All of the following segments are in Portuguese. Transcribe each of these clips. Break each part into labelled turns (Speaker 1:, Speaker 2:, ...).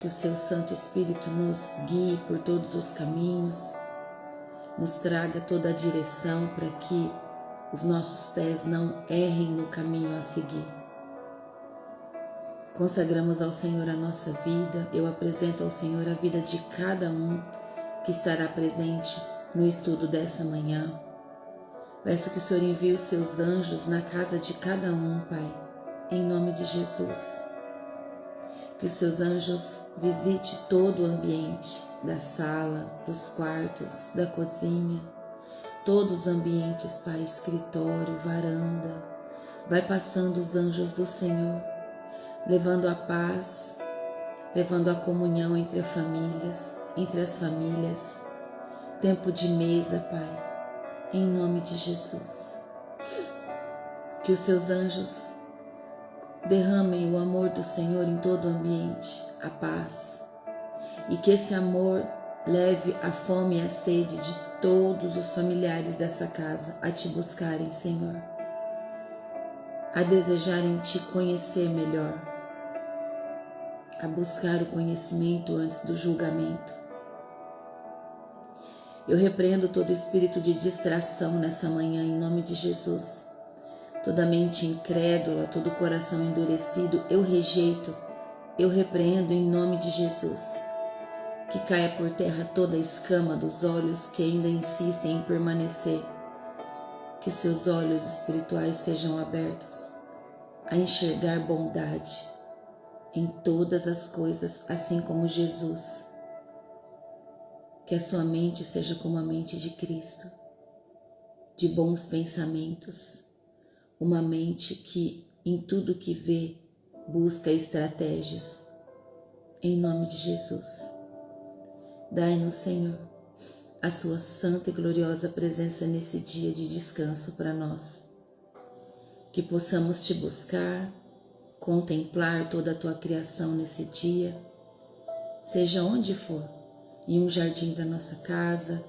Speaker 1: Que o seu Santo Espírito nos guie por todos os caminhos, nos traga toda a direção para que os nossos pés não errem no caminho a seguir. Consagramos ao Senhor a nossa vida, eu apresento ao Senhor a vida de cada um que estará presente no estudo dessa manhã. Peço que o Senhor envie os seus anjos na casa de cada um, Pai, em nome de Jesus. Que os seus anjos visite todo o ambiente da sala, dos quartos, da cozinha, todos os ambientes, Pai, escritório, varanda. Vai passando os anjos do Senhor, levando a paz, levando a comunhão entre as famílias, tempo de mesa, Pai, em nome de Jesus. Que os seus anjos derramem o amor do Senhor em todo o ambiente, a paz, e que esse amor leve a fome e a sede de todos os familiares dessa casa a te buscarem, Senhor, a desejarem te conhecer melhor, a buscar o conhecimento antes do julgamento. Eu repreendo todo espírito de distração nessa manhã em nome de Jesus. Toda mente incrédula, todo coração endurecido, eu rejeito, eu repreendo em nome de Jesus. Que caia por terra toda a escama dos olhos que ainda insistem em permanecer. Que os seus olhos espirituais sejam abertos a enxergar bondade em todas as coisas, assim como Jesus. Que a sua mente seja como a mente de Cristo, de bons pensamentos. Uma mente que, em tudo que vê, busca estratégias. Em nome de Jesus. Dai-nos, Senhor, a sua santa e gloriosa presença nesse dia de descanso para nós. Que possamos te buscar, contemplar toda a tua criação nesse dia, seja onde for, em um jardim da nossa casa,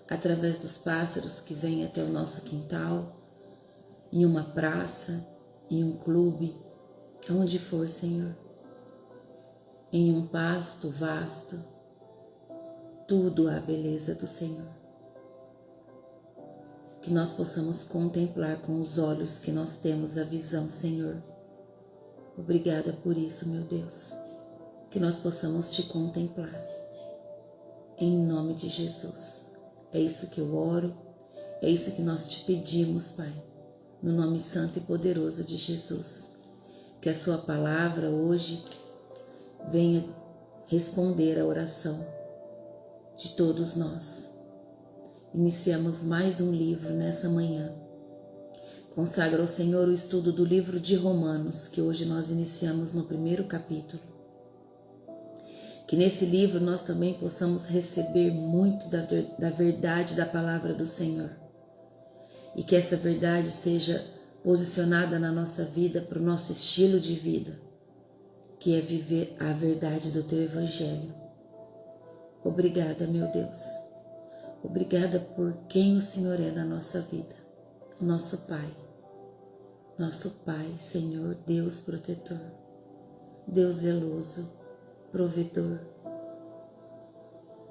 Speaker 1: através dos pássaros que vêm até o nosso quintal, em uma praça, em um clube, aonde for, Senhor, em um pasto vasto, tudo há a beleza do Senhor. Que nós possamos contemplar com os olhos que nós temos a visão, Senhor. Obrigada por isso, meu Deus. Que nós possamos te contemplar. Em nome de Jesus. É isso que eu oro, é isso que nós te pedimos, Pai. No nome santo e poderoso de Jesus, que a sua palavra hoje venha responder à oração de todos nós. Iniciamos mais um livro nessa manhã. Consagra ao Senhor o estudo do livro de Romanos, que hoje nós iniciamos no primeiro capítulo. Que nesse livro nós também possamos receber muito da verdade da palavra do Senhor. E que essa verdade seja posicionada na nossa vida para o nosso estilo de vida, que é viver a verdade do teu Evangelho. Obrigada, meu Deus. Obrigada por quem o Senhor é na nossa vida. Nosso Pai, Senhor, Deus protetor, Deus zeloso, provedor,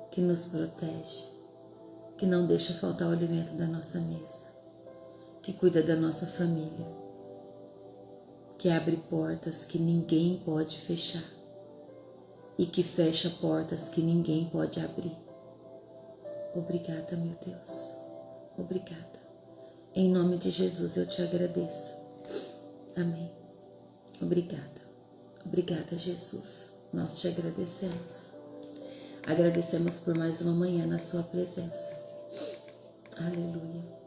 Speaker 1: que nos protege, que não deixa faltar o alimento da nossa mesa, que cuida da nossa família, que abre portas que ninguém pode fechar e que fecha portas que ninguém pode abrir. Obrigada, meu Deus. Obrigada. Em nome de Jesus eu te agradeço. Amém. Obrigada. Obrigada, Jesus. Nós te agradecemos. Agradecemos por mais uma manhã na sua presença. Aleluia.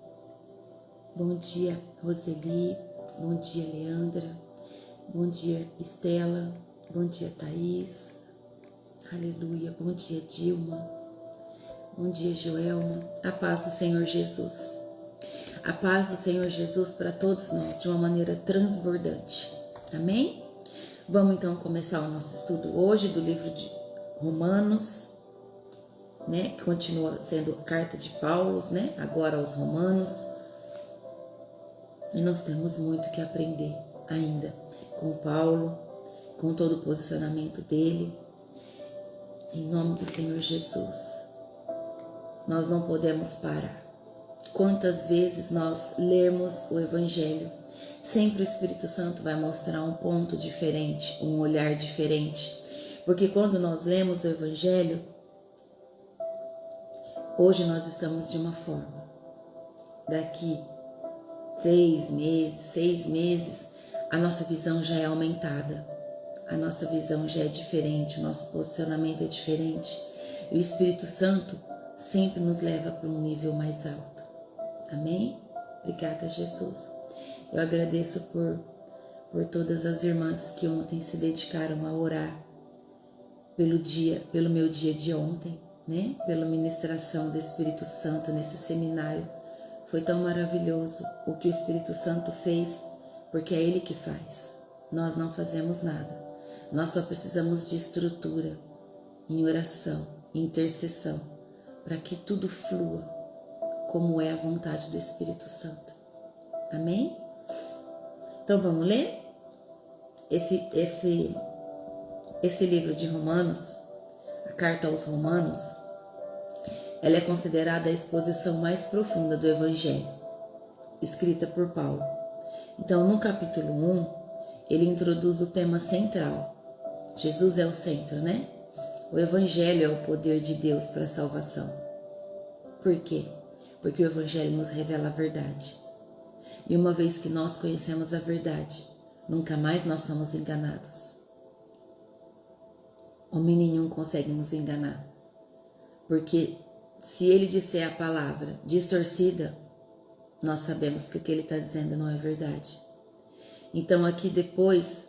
Speaker 1: Bom dia, Roseli. Bom dia, Leandra. Bom dia, Estela. Bom dia, Thaís. Aleluia. Bom dia, Dilma. Bom dia, Joelma. A paz do Senhor Jesus. A paz do Senhor Jesus para todos nós, de uma maneira transbordante. Amém? Vamos então começar o nosso estudo hoje do livro de Romanos, né? Que continua sendo a carta de Paulo, né? Agora aos Romanos. E nós temos muito que aprender ainda com Paulo, com todo o posicionamento dele. Em nome do Senhor Jesus. Nós não podemos parar. Quantas vezes nós lermos o Evangelho, sempre o Espírito Santo vai mostrar um ponto diferente, um olhar diferente. Porque quando nós lemos o Evangelho, hoje nós estamos de uma forma. Daqui 3 meses, 6 meses, a nossa visão já é aumentada. A nossa visão já é diferente, o nosso posicionamento é diferente. E o Espírito Santo sempre nos leva para um nível mais alto. Amém? Obrigada, Jesus. Eu agradeço por todas as irmãs que ontem se dedicaram a orar pelo meu dia de ontem, né? Pela ministração do Espírito Santo nesse seminário. Foi tão maravilhoso o que o Espírito Santo fez, porque é Ele que faz. Nós não fazemos nada. Nós só precisamos de estrutura, em oração, em intercessão, para que tudo flua como é a vontade do Espírito Santo. Amém? Então vamos ler? Esse livro de Romanos, a carta aos Romanos, ela é considerada a exposição mais profunda do Evangelho, escrita por Paulo. Então, no capítulo 1, ele introduz o tema central. Jesus é o centro, né? O Evangelho é o poder de Deus para a salvação. Por quê? Porque o Evangelho nos revela a verdade. E uma vez que nós conhecemos a verdade, nunca mais nós somos enganados. Homem nenhum consegue nos enganar. Porque se ele disser a palavra distorcida, nós sabemos que o que ele está dizendo não é verdade. Então aqui depois,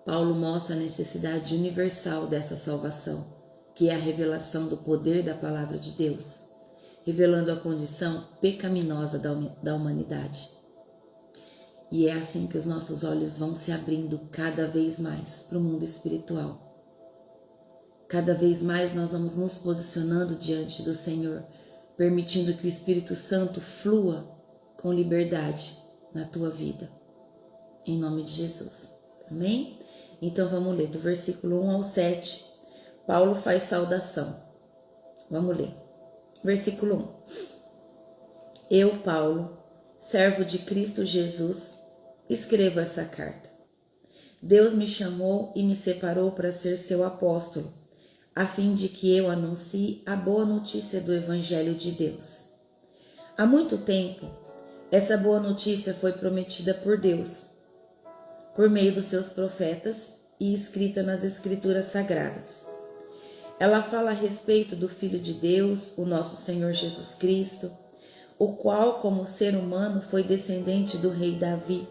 Speaker 1: Paulo mostra a necessidade universal dessa salvação, que é a revelação do poder da palavra de Deus, revelando a condição pecaminosa da humanidade. E é assim que os nossos olhos vão se abrindo cada vez mais para o mundo espiritual. Cada vez mais nós vamos nos posicionando diante do Senhor, permitindo que o Espírito Santo flua com liberdade na tua vida. Em nome de Jesus. Amém? Então vamos ler do versículo 1 ao 7. Paulo faz saudação. Vamos ler. Versículo 1. Eu, Paulo, servo de Cristo Jesus, escrevo essa carta. Deus me chamou e me separou para ser seu apóstolo, a fim de que eu anuncie a boa notícia do Evangelho de Deus. Há muito tempo, essa boa notícia foi prometida por Deus, por meio dos seus profetas e escrita nas Escrituras Sagradas. Ela fala a respeito do Filho de Deus, o nosso Senhor Jesus Cristo, o qual, como ser humano, foi descendente do rei Davi.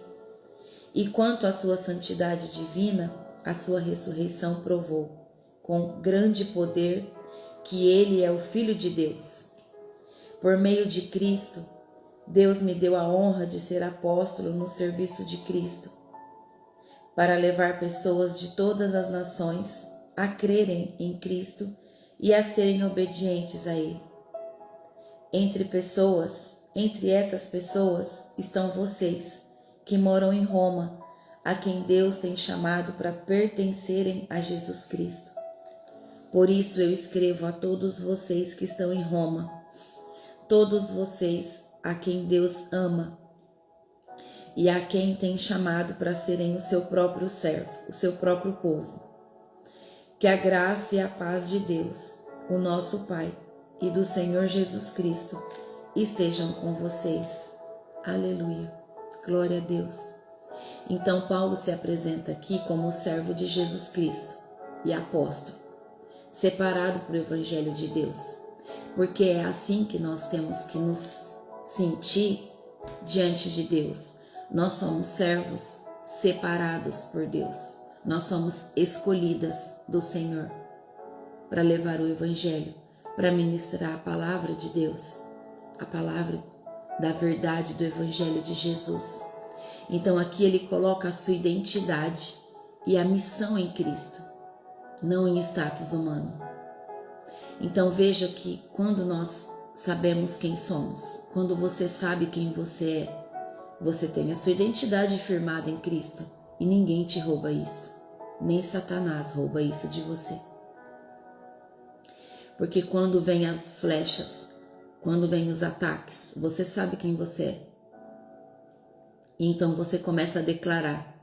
Speaker 1: E quanto à sua santidade divina, a sua ressurreição provou, com grande poder, que ele é o Filho de Deus. Por meio de Cristo, Deus me deu a honra de ser apóstolo no serviço de Cristo, para levar pessoas de todas as nações a crerem em Cristo e a serem obedientes a Ele. Entre essas pessoas estão vocês, que moram em Roma, a quem Deus tem chamado para pertencerem a Jesus Cristo. Por isso eu escrevo a todos vocês que estão em Roma, todos vocês a quem Deus ama e a quem tem chamado para serem o seu próprio servo, o seu próprio povo. Que a graça e a paz de Deus, o nosso Pai, e do Senhor Jesus Cristo estejam com vocês. Aleluia. Glória a Deus. Então Paulo se apresenta aqui como servo de Jesus Cristo e apóstolo, separado para o Evangelho de Deus, porque é assim que nós temos que nos sentir diante de Deus. Nós somos servos separados por Deus. Nós somos escolhidas do Senhor para levar o Evangelho, para ministrar a palavra de Deus, a palavra da verdade do Evangelho de Jesus. Então aqui ele coloca a sua identidade e a missão em Cristo, não em status humano. Então veja que quando nós sabemos quem somos, quando você sabe quem você é, você tem a sua identidade firmada em Cristo e ninguém te rouba isso. Nem Satanás rouba isso de você. Porque quando vem as flechas, quando vem os ataques, você sabe quem você é. E então você começa a declarar: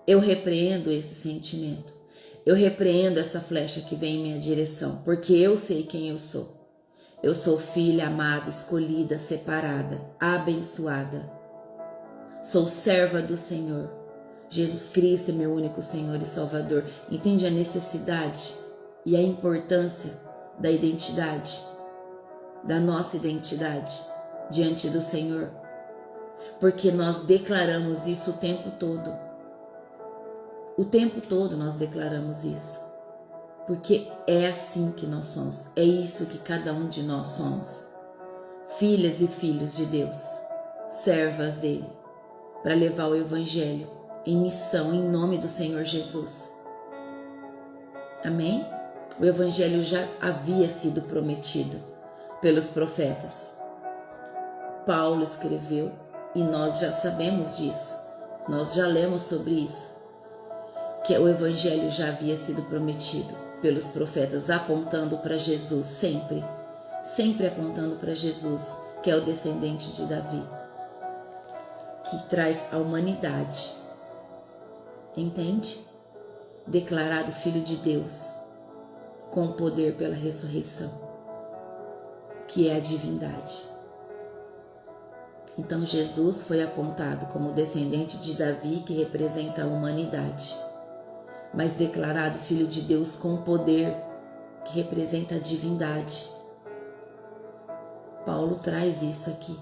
Speaker 1: eu repreendo esse sentimento. Eu repreendo essa flecha que vem em minha direção, porque eu sei quem eu sou. Eu sou filha amada, escolhida, separada, abençoada. Sou serva do Senhor. Jesus Cristo é meu único Senhor e Salvador. Entende a necessidade e a importância da identidade, da nossa identidade diante do Senhor? Porque nós declaramos isso o tempo todo. O tempo todo nós declaramos isso. Porque é assim que nós somos. É isso que cada um de nós somos. Filhas e filhos de Deus. Servas dele. Para levar o Evangelho em missão em nome do Senhor Jesus. Amém? O Evangelho já havia sido prometido pelos profetas. Paulo escreveu e nós já sabemos disso. Nós já lemos sobre isso. Que o Evangelho já havia sido prometido pelos profetas, apontando para Jesus sempre. Sempre apontando para Jesus, que é o descendente de Davi, que traz a humanidade. Entende? Declarado Filho de Deus, com poder pela ressurreição, que é a divindade. Então Jesus foi apontado como descendente de Davi, que representa a humanidade, mas declarado Filho de Deus com poder, que representa a divindade. Paulo traz isso aqui.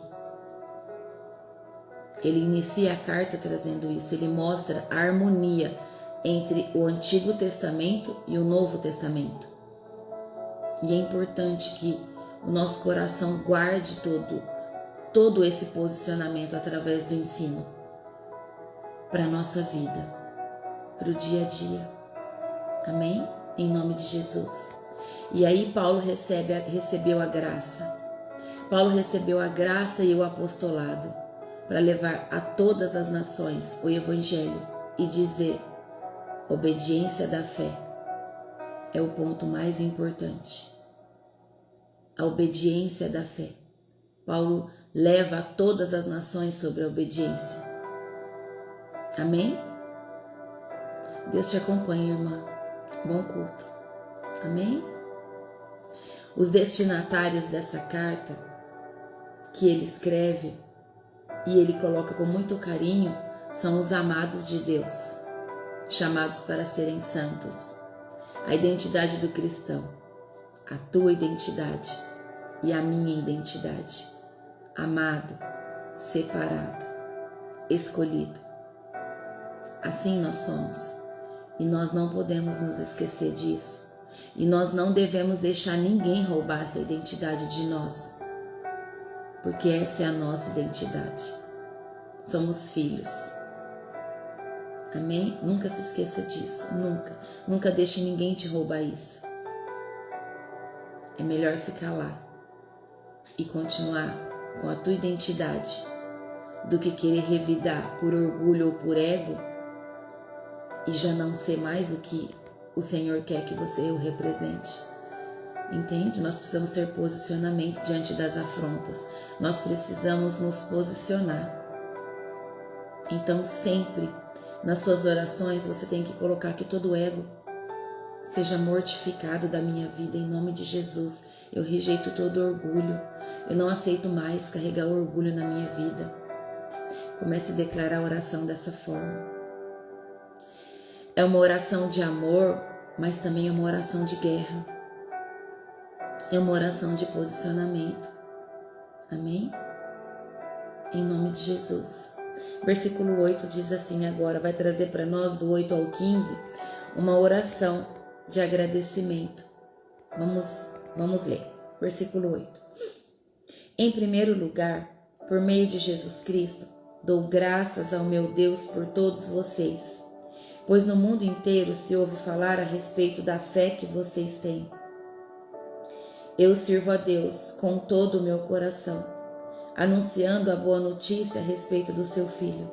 Speaker 1: Ele inicia a carta trazendo isso, ele mostra a harmonia entre o Antigo Testamento e o Novo Testamento. E é importante que o nosso coração guarde todo esse posicionamento através do ensino para a nossa vida, para o dia a dia. Amém? Em nome de Jesus. E aí Paulo recebeu a graça. Paulo recebeu a graça e o apostolado para levar a todas as nações o Evangelho e dizer: obediência da fé é o ponto mais importante. A obediência da fé. Paulo leva a todas as nações sobre a obediência. Amém? Deus te acompanhe, irmã. Bom culto. Amém? Os destinatários dessa carta que ele escreve e ele coloca com muito carinho são os amados de Deus, chamados para serem santos. A identidade do cristão, a tua identidade e a minha identidade. Amado, separado, escolhido. Assim nós somos e nós não podemos nos esquecer disso. E nós não devemos deixar ninguém roubar essa identidade de nós, porque essa é a nossa identidade. Somos filhos. Amém? Nunca se esqueça disso, nunca. Nunca deixe ninguém te roubar isso. É melhor se calar e continuar com a tua identidade do que querer revidar por orgulho ou por ego e já não ser mais o que o Senhor quer que você o represente. Entende? Nós precisamos ter posicionamento diante das afrontas. Nós precisamos nos posicionar. Então sempre nas suas orações você tem que colocar que todo ego seja mortificado da minha vida em nome de Jesus. Eu rejeito todo orgulho. Eu não aceito mais carregar orgulho na minha vida. Comece a declarar a oração dessa forma. É uma oração de amor, mas também é uma oração de guerra. É uma oração de posicionamento. Amém? Em nome de Jesus. Versículo 8 diz assim agora, vai trazer para nós do 8 ao 15 uma oração de agradecimento. Vamos ler. Versículo 8. Em primeiro lugar, por meio de Jesus Cristo, dou graças ao meu Deus por todos vocês, pois no mundo inteiro se ouve falar a respeito da fé que vocês têm. Eu sirvo a Deus com todo o meu coração, anunciando a boa notícia a respeito do seu Filho.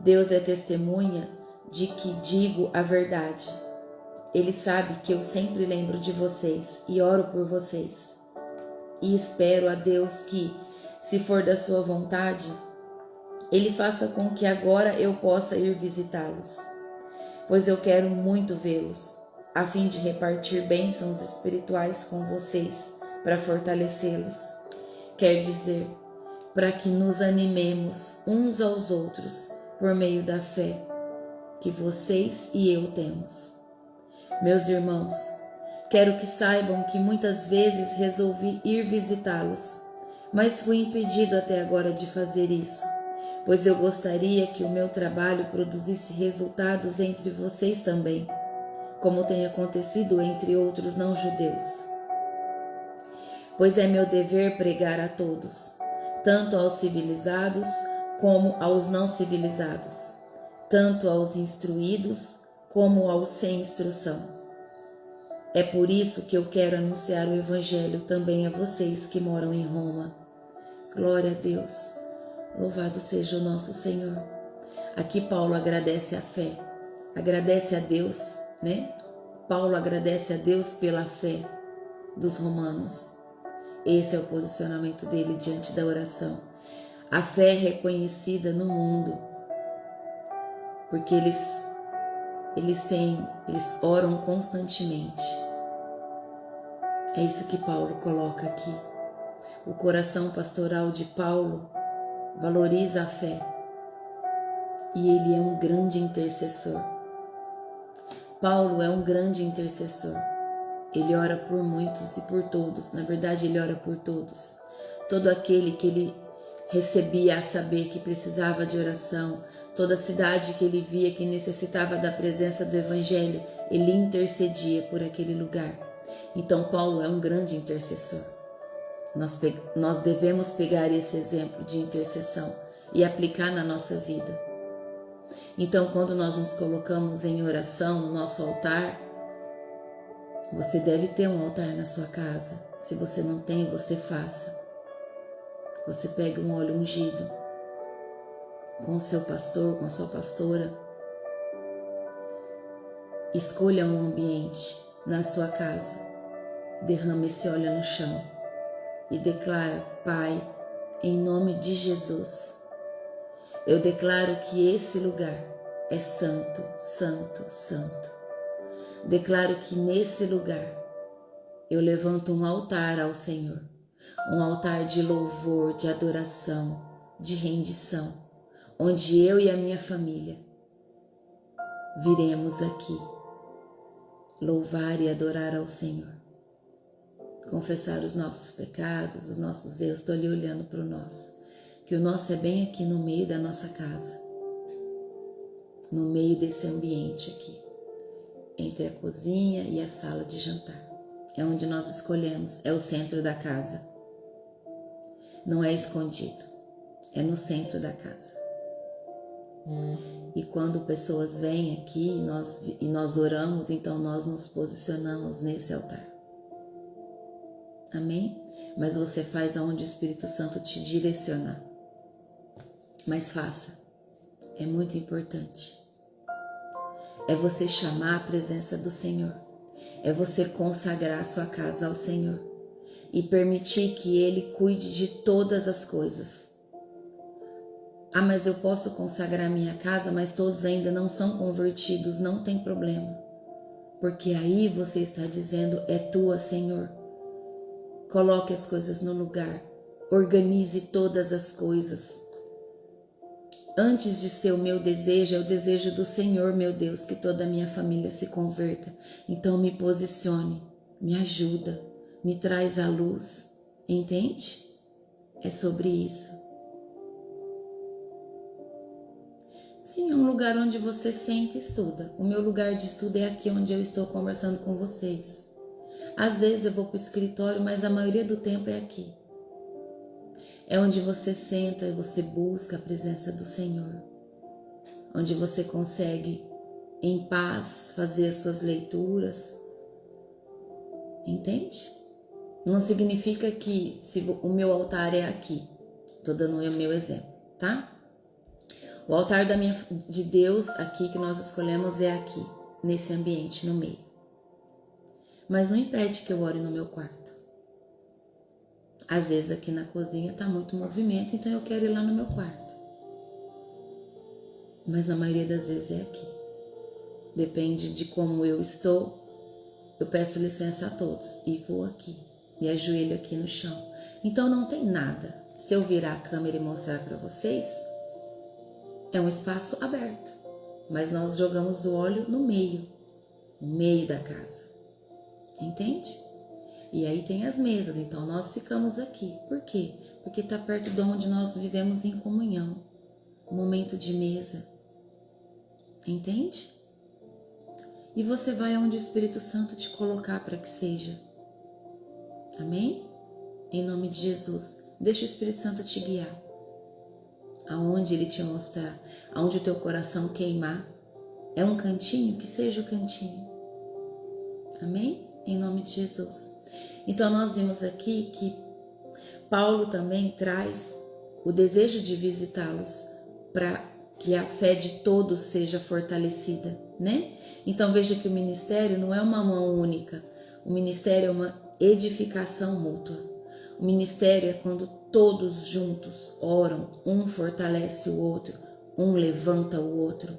Speaker 1: Deus é testemunha de que digo a verdade. Ele sabe que eu sempre lembro de vocês e oro por vocês. E espero a Deus que, se for da sua vontade, Ele faça com que agora eu possa ir visitá-los, pois eu quero muito vê-los, a fim de repartir bênçãos espirituais com vocês para fortalecê-los. Quer dizer, para que nos animemos uns aos outros por meio da fé que vocês e eu temos. Meus irmãos, quero que saibam que muitas vezes resolvi ir visitá-los, mas fui impedido até agora de fazer isso, pois eu gostaria que o meu trabalho produzisse resultados entre vocês também, como tem acontecido entre outros não-judeus. Pois é meu dever pregar a todos, tanto aos civilizados como aos não civilizados, tanto aos instruídos como aos sem instrução. É por isso que eu quero anunciar o Evangelho também a vocês que moram em Roma. Glória a Deus, louvado seja o nosso Senhor. Aqui Paulo agradece a fé, agradece a Deus, né? Paulo agradece a Deus pela fé dos romanos. Esse é o posicionamento dele diante da oração. A fé é reconhecida no mundo, porque eles oram constantemente. É isso que Paulo coloca aqui. O coração pastoral de Paulo valoriza a fé e ele é um grande intercessor. Paulo é um grande intercessor. Ele ora por muitos e por todos. Na verdade, ele ora por todos. Todo aquele que ele recebia a saber que precisava de oração, toda cidade que ele via que necessitava da presença do Evangelho, ele intercedia por aquele lugar. Então, Paulo é um grande intercessor. Nós devemos pegar esse exemplo de intercessão e aplicar na nossa vida. Então, quando nós nos colocamos em oração no nosso altar, você deve ter um altar na sua casa. Se você não tem, você faça. Você pega um óleo ungido com o seu pastor, com a sua pastora. Escolha um ambiente na sua casa. Derrama esse óleo no chão e declara: Pai, em nome de Jesus, eu declaro que esse lugar é santo, santo, santo. Declaro que nesse lugar eu levanto um altar ao Senhor, um altar de louvor, de adoração, de rendição, onde eu e a minha família viremos aqui louvar e adorar ao Senhor, confessar os nossos pecados, os nossos erros. Estou ali olhando para o nosso, que o nosso é bem aqui no meio da nossa casa, no meio desse ambiente aqui, entre a cozinha e a sala de jantar. É onde nós escolhemos, é o centro da casa. Não é escondido, é no centro da casa. E quando pessoas vêm aqui e nós oramos, então nós nos posicionamos nesse altar. Amém? Mas você faz aonde o Espírito Santo te direcionar. Mas faça, é muito importante. É você chamar a presença do Senhor. É você consagrar a sua casa ao Senhor e permitir que Ele cuide de todas as coisas. Ah, mas eu posso consagrar minha casa, mas todos ainda não são convertidos. Não tem problema, porque aí você está dizendo: é tua, Senhor. Coloque as coisas no lugar, organize todas as coisas. Antes de ser o meu desejo, é o desejo do Senhor, meu Deus, que toda a minha família se converta. Então me posicione, me ajuda, me traz a luz. Entende? É sobre isso. Sim, é um lugar onde você senta e estuda. O meu lugar de estudo é aqui onde eu estou conversando com vocês. Às vezes eu vou para o escritório, mas a maioria do tempo é aqui. É onde você senta e você busca a presença do Senhor. Onde você consegue, em paz, fazer as suas leituras. Entende? Não significa que o meu altar é aqui. Estou dando o meu exemplo, tá? O altar de Deus aqui que nós escolhemos é aqui, nesse ambiente, no meio. mas não impede que eu ore no meu quarto. Às vezes aqui na cozinha está muito movimento, então eu quero ir lá no meu quarto. Mas na maioria das vezes é aqui. Depende de como eu estou. Eu peço licença a todos e vou aqui. E ajoelho aqui no chão. Então não tem nada. Se eu virar a câmera e mostrar para vocês, é um espaço aberto. Mas nós jogamos o óleo no meio da casa. Entende? E aí tem as mesas, então nós ficamos aqui. Por quê? Porque está perto de onde nós vivemos em comunhão. Um momento de mesa. Entende? E você vai aonde o Espírito Santo te colocar para que seja. Amém? Em nome de Jesus. Deixa o Espírito Santo te guiar. Aonde Ele te mostrar. Aonde o teu coração queimar. É um cantinho? Que seja o cantinho. Amém? Em nome de Jesus. Então nós vimos aqui que Paulo também traz o desejo de visitá-los para que a fé de todos seja fortalecida, né? Então veja que o ministério não é uma mão única, o ministério é uma edificação mútua. O ministério é quando todos juntos oram, um fortalece o outro, um levanta o outro.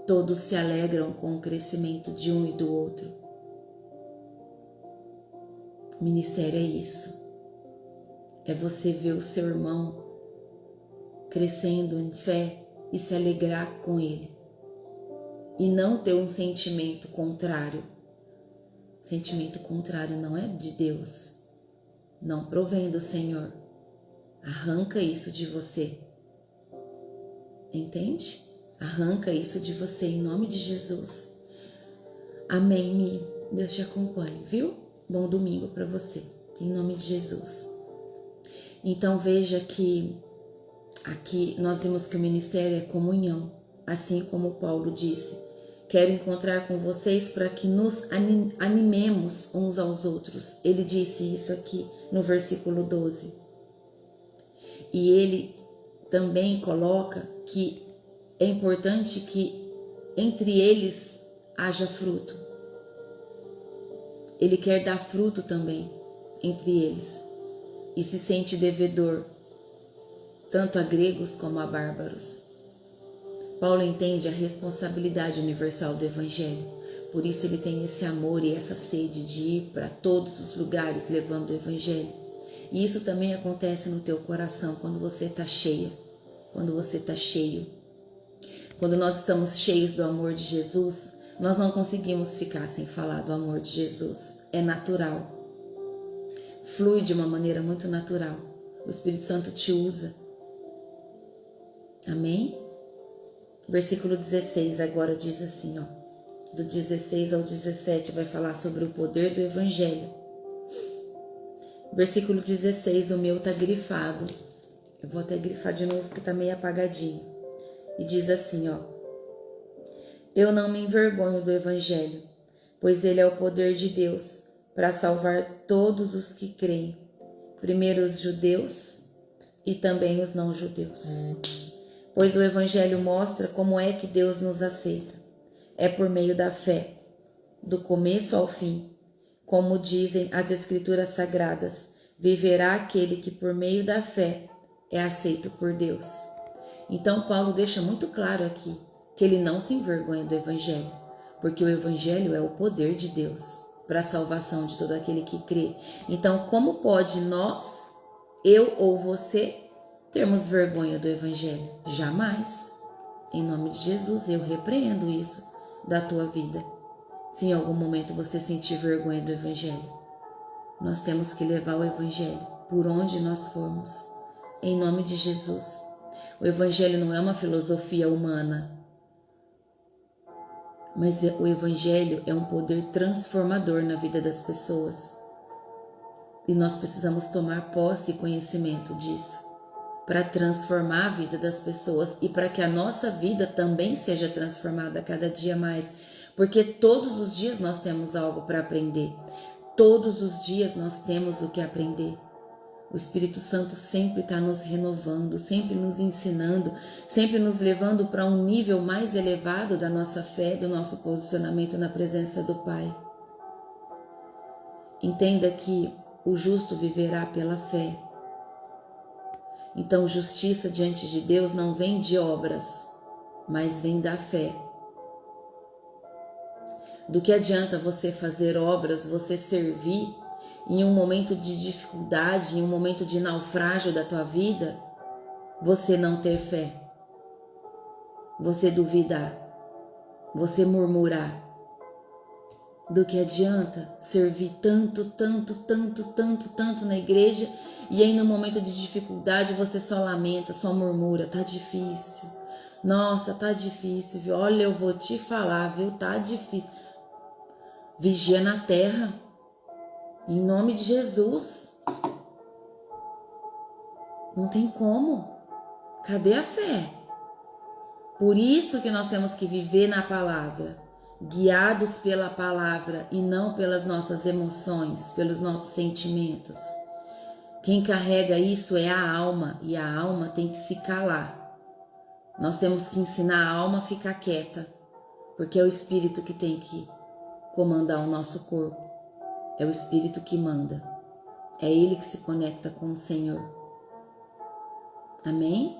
Speaker 1: Todos se alegram com o crescimento de um e do outro. O ministério é isso. É você ver o seu irmão crescendo em fé e se alegrar com ele. E não ter um sentimento contrário. Sentimento contrário não é de Deus. Não provém do Senhor. Arranca isso de você. Entende? Arranca isso de você em nome de Jesus. Amém, Mi. Deus te acompanhe, viu? Bom domingo para você, em nome de Jesus. Então veja que aqui nós vimos que o ministério é comunhão, assim como Paulo disse. Quero encontrar com vocês para que nos animemos uns aos outros. Ele disse isso aqui no versículo 12. E ele também coloca que é importante que entre eles haja fruto. Ele quer dar fruto também entre eles e se sente devedor, tanto a gregos como a bárbaros. Paulo entende a responsabilidade universal do Evangelho, por isso ele tem esse amor e essa sede de ir para todos os lugares levando o Evangelho. E isso também acontece no teu coração quando você está cheia, quando você está cheio. Quando nós estamos cheios do amor de Jesus, nós não conseguimos ficar sem falar do amor de Jesus. É natural. Flui de uma maneira muito natural. O Espírito Santo te usa. Amém? Versículo 16 agora diz assim, ó. Do 16 ao 17 vai falar sobre o poder do Evangelho. Versículo 16, o meu tá grifado. Eu vou até grifar de novo porque tá meio apagadinho. E diz assim, ó. Eu não me envergonho do Evangelho, pois ele é o poder de Deus para salvar todos os que creem, primeiro os judeus e também os não-judeus. Pois o Evangelho mostra como é que Deus nos aceita. É por meio da fé, do começo ao fim. Como dizem as Escrituras Sagradas, viverá aquele que por meio da fé é aceito por Deus. Então Paulo deixa muito claro aqui que ele não se envergonha do Evangelho, porque o Evangelho é o poder de Deus para a salvação de todo aquele que crê. Então, como pode nós, eu ou você, termos vergonha do Evangelho? Jamais. Em nome de Jesus, eu repreendo isso da tua vida. Se em algum momento você sentir vergonha do Evangelho, nós temos que levar o Evangelho por onde nós formos. Em nome de Jesus. O Evangelho não é uma filosofia humana, mas o Evangelho é um poder transformador na vida das pessoas. E nós precisamos tomar posse e conhecimento disso para transformar a vida das pessoas e para que a nossa vida também seja transformada cada dia mais. Porque todos os dias nós temos algo para aprender. Todos os dias nós temos o que aprender. O Espírito Santo sempre está nos renovando, sempre nos ensinando, sempre nos levando para um nível mais elevado da nossa fé, do nosso posicionamento na presença do Pai. Entenda que o justo viverá pela fé. Então, justiça diante de Deus não vem de obras, mas vem da fé. Do que adianta você fazer obras, você servir em um momento de dificuldade, em um momento de naufrágio da tua vida, você não ter fé, você duvidar, você murmurar? Do que adianta servir tanto na igreja e aí no momento de dificuldade você só lamenta, só murmura, tá difícil. Nossa, tá difícil, viu? Olha, eu vou te falar, viu? Tá difícil. Vigia na terra, em nome de Jesus. Não tem como. Cadê a fé? Por isso que nós temos que viver na palavra, guiados pela palavra e não pelas nossas emoções, pelos nossos sentimentos. Quem carrega isso é a alma, e a alma tem que se calar. Nós temos que ensinar a alma a ficar quieta, porque é o Espírito que tem que comandar o nosso corpo. É o Espírito que manda. É Ele que se conecta com o Senhor. Amém?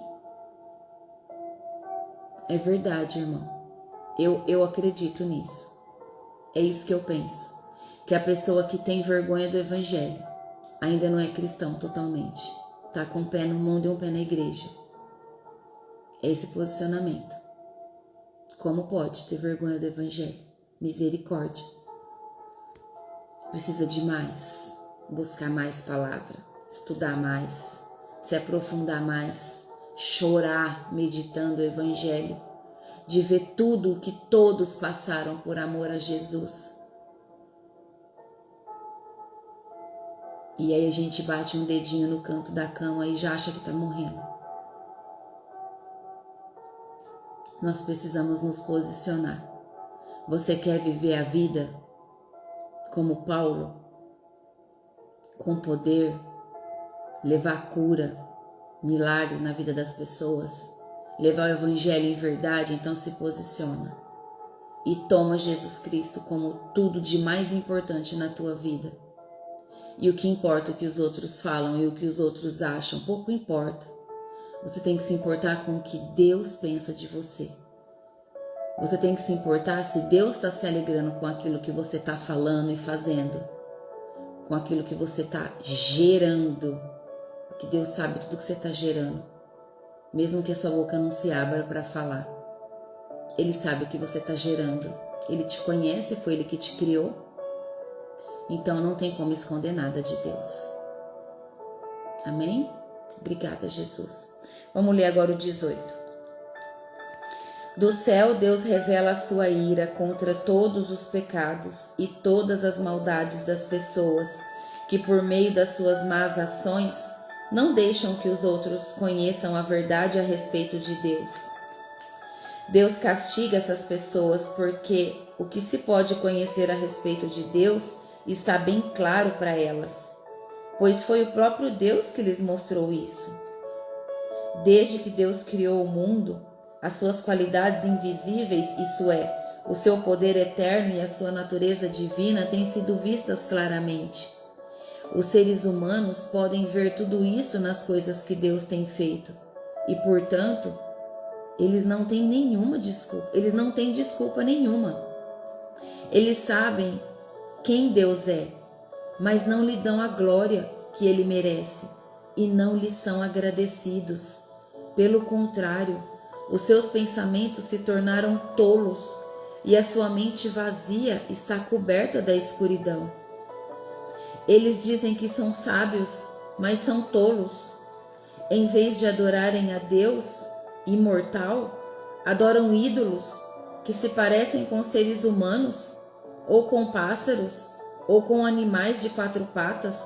Speaker 1: É verdade, irmão. Eu acredito nisso. É isso que eu penso. Que a pessoa que tem vergonha do Evangelho ainda não é cristão totalmente. Tá com um pé no mundo e um pé na igreja. É esse posicionamento. Como pode ter vergonha do Evangelho? Misericórdia. Precisa de mais. Buscar mais palavra. Estudar mais. Se aprofundar mais. Chorar meditando o Evangelho. De ver tudo o que todos passaram por amor a Jesus. E aí a gente bate um dedinho no canto da cama e já acha que tá morrendo. Nós precisamos nos posicionar. Você quer viver a vida como Paulo? Com poder, levar cura, milagre na vida das pessoas, levar o Evangelho em verdade, então se posiciona. E toma Jesus Cristo como tudo de mais importante na tua vida. E o que importa é o que os outros falam e o que os outros acham, pouco importa. Você tem que se importar com o que Deus pensa de você. Você tem que se importar se Deus está se alegrando com aquilo que você está falando e fazendo, com aquilo que você está gerando, porque Deus sabe tudo que você está gerando, mesmo que a sua boca não se abra para falar. Ele sabe o que você está gerando, Ele te conhece, foi Ele que te criou, então não tem como esconder nada de Deus. Amém? Obrigada, Jesus. Vamos ler agora o 18. Do céu, Deus revela a sua ira contra todos os pecados e todas as maldades das pessoas que, por meio das suas más ações, não deixam que os outros conheçam a verdade a respeito de Deus. Deus castiga essas pessoas porque o que se pode conhecer a respeito de Deus está bem claro para elas, pois foi o próprio Deus que lhes mostrou isso. Desde que Deus criou o mundo, as suas qualidades invisíveis, isso é, o seu poder eterno e a sua natureza divina têm sido vistas claramente. Os seres humanos podem ver tudo isso nas coisas que Deus tem feito e, portanto, eles não têm nenhuma desculpa, eles não têm desculpa nenhuma. Eles sabem quem Deus é, mas não lhe dão a glória que Ele merece e não lhe são agradecidos. Pelo contrário, os seus pensamentos se tornaram tolos e a sua mente vazia está coberta da escuridão. Eles dizem que são sábios, mas são tolos. Em vez de adorarem a Deus imortal, adoram ídolos que se parecem com seres humanos, ou com pássaros, ou com animais de 4 patas,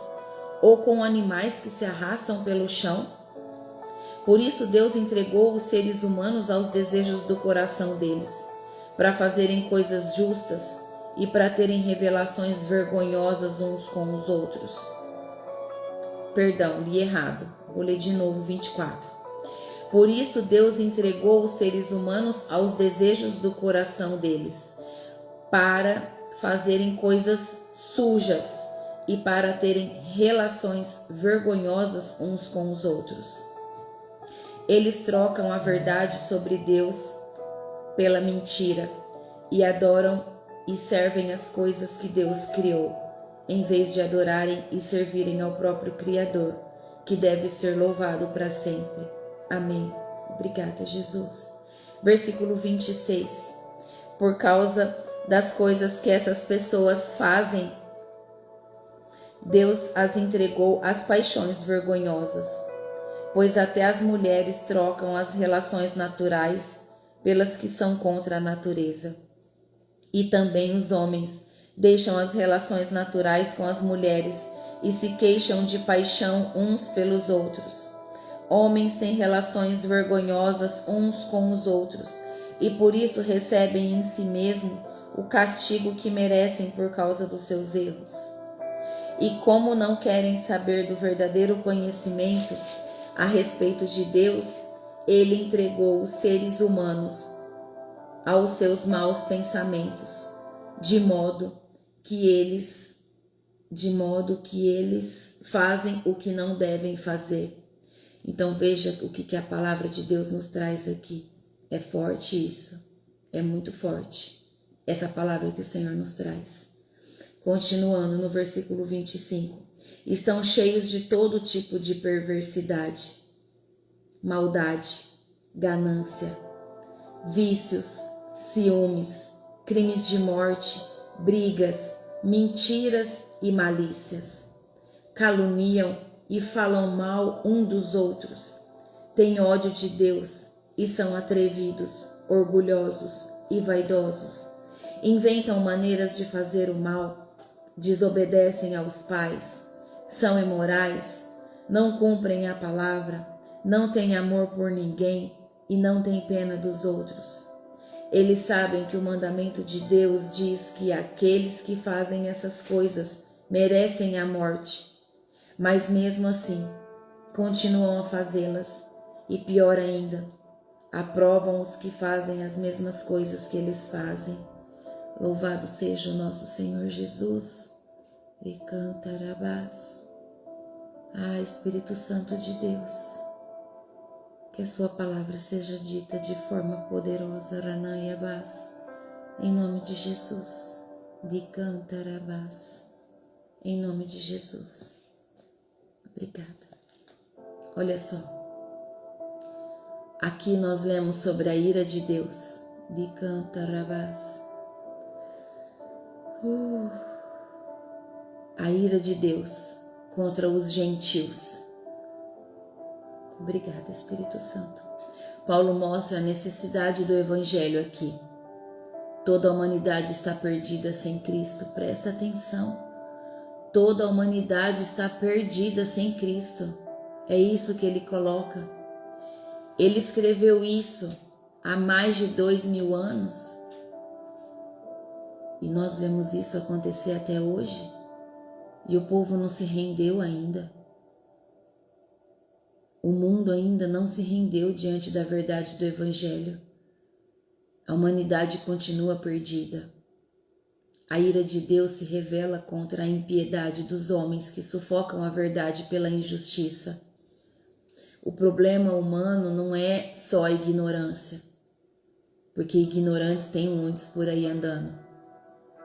Speaker 1: ou com animais que se arrastam pelo chão. Por isso Deus entregou os seres humanos aos desejos do coração deles, para fazerem coisas justas e para terem revelações vergonhosas uns com os outros. Perdão, li errado. Vou ler de novo 24. Por isso Deus entregou os seres humanos aos desejos do coração deles, para fazerem coisas sujas e para terem relações vergonhosas uns com os outros. Eles trocam a verdade sobre Deus pela mentira e adoram e servem as coisas que Deus criou, em vez de adorarem e servirem ao próprio Criador, que deve ser louvado para sempre. Amém. Obrigada, Jesus. Versículo 26. Por causa das coisas que essas pessoas fazem, Deus as entregou às paixões vergonhosas, pois até as mulheres trocam as relações naturais pelas que são contra a natureza. E também os homens deixam as relações naturais com as mulheres e se queixam de paixão uns pelos outros. Homens têm relações vergonhosas uns com os outros e por isso recebem em si mesmo o castigo que merecem por causa dos seus erros. E como não querem saber do verdadeiro conhecimento a respeito de Deus, Ele entregou os seres humanos aos seus maus pensamentos, de modo que eles fazem o que não devem fazer. Então veja o que a palavra de Deus nos traz aqui. É forte isso, é muito forte essa palavra que o Senhor nos traz. Continuando no versículo 25. Estão cheios de todo tipo de perversidade, maldade, ganância, vícios, ciúmes, crimes de morte, brigas, mentiras e malícias. Caluniam e falam mal um dos outros. Têm ódio de Deus e são atrevidos, orgulhosos e vaidosos. Inventam maneiras de fazer o mal, desobedecem aos pais, são imorais, não cumprem a palavra, não têm amor por ninguém e não têm pena dos outros. Eles sabem que o mandamento de Deus diz que aqueles que fazem essas coisas merecem a morte, mas mesmo assim continuam a fazê-las e, pior ainda, aprovam os que fazem as mesmas coisas que eles fazem. Louvado seja o nosso Senhor Jesus. E cantarabás. Espírito Santo de Deus, que a sua palavra seja dita de forma poderosa, Ranayabás, em nome de Jesus. De cantarabás, em nome de Jesus. Obrigada. Olha só. Aqui nós lemos sobre a ira de Deus. De cantarabás. A ira de Deus contra os gentios. Obrigada, Espírito Santo. Paulo mostra a necessidade do Evangelho aqui. Toda a humanidade está perdida sem Cristo. Presta atenção. Toda a humanidade está perdida sem Cristo. É isso que ele coloca. Ele escreveu isso há mais de 2000 anos. E nós vemos isso acontecer até hoje. E o povo não se rendeu ainda. O mundo ainda não se rendeu diante da verdade do Evangelho. A humanidade continua perdida. A ira de Deus se revela contra a impiedade dos homens que sufocam a verdade pela injustiça. O problema humano não é só a ignorância, porque ignorantes tem muitos por aí andando,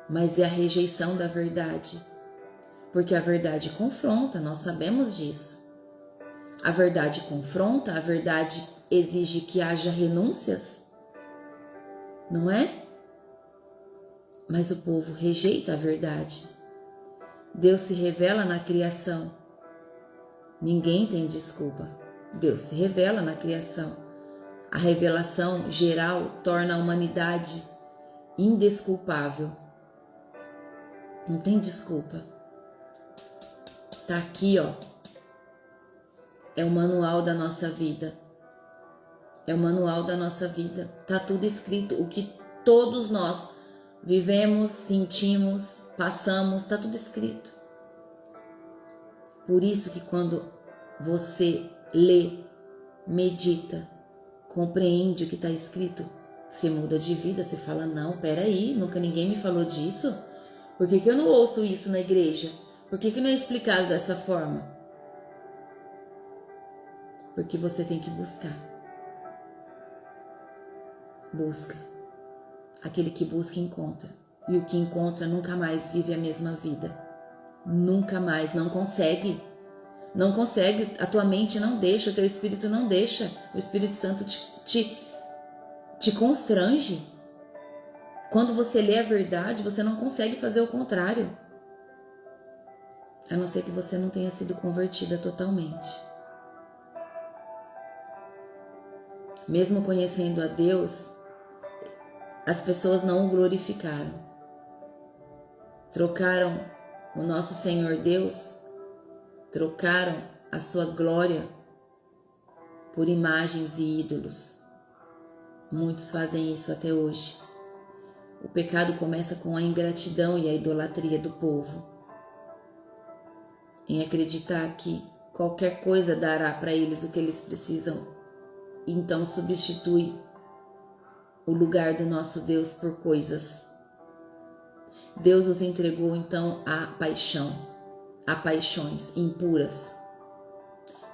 Speaker 1: mas é a rejeição da verdade. Porque a verdade confronta, nós sabemos disso. A verdade confronta, a verdade exige que haja renúncias, não é? Mas o povo rejeita a verdade. Deus se revela na criação. Ninguém tem desculpa. Deus se revela na criação. A revelação geral torna a humanidade indesculpável. Não tem desculpa. Tá aqui, ó. É o manual da nossa vida. É o manual da nossa vida. Tá tudo escrito. O que todos nós vivemos, sentimos, passamos, tá tudo escrito. Por isso que quando você lê, medita, compreende o que está escrito, você muda de vida, você fala, não, peraí, nunca ninguém me falou disso. Por que eu não ouço isso na igreja? Por que não é explicado dessa forma? Porque você tem que buscar. Busca. Aquele que busca, encontra. E o que encontra nunca mais vive a mesma vida. Nunca mais, não consegue. Não consegue, a tua mente não deixa, o teu espírito não deixa. O Espírito Santo te constrange. Quando você lê a verdade, você não consegue fazer o contrário. A não ser que você não tenha sido convertida totalmente. Mesmo conhecendo a Deus, as pessoas não o glorificaram. Trocaram o nosso Senhor Deus, trocaram a sua glória por imagens e ídolos. Muitos fazem isso até hoje. O pecado começa com a ingratidão e a idolatria do povo, em acreditar que qualquer coisa dará para eles o que eles precisam, e então substitui o lugar do nosso Deus por coisas. Deus os entregou então à paixão, a paixões impuras,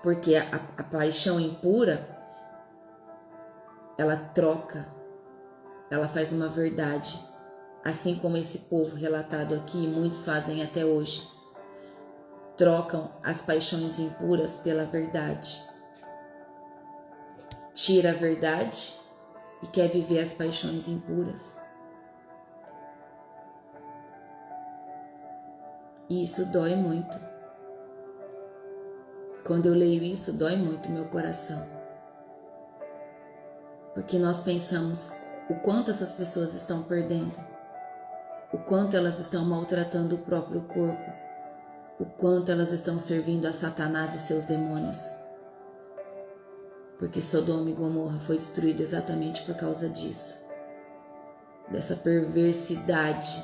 Speaker 1: porque a paixão impura, ela troca, ela faz uma verdade, assim como esse povo relatado aqui, muitos fazem até hoje, trocam as paixões impuras pela verdade. Tira a verdade e quer viver as paixões impuras. E isso dói muito. Quando eu leio isso, dói muito meu coração. Porque nós pensamos o quanto essas pessoas estão perdendo, o quanto elas estão maltratando o próprio corpo, o quanto elas estão servindo a Satanás e seus demônios. Porque Sodoma e Gomorra foi destruído exatamente por causa disso. Dessa perversidade,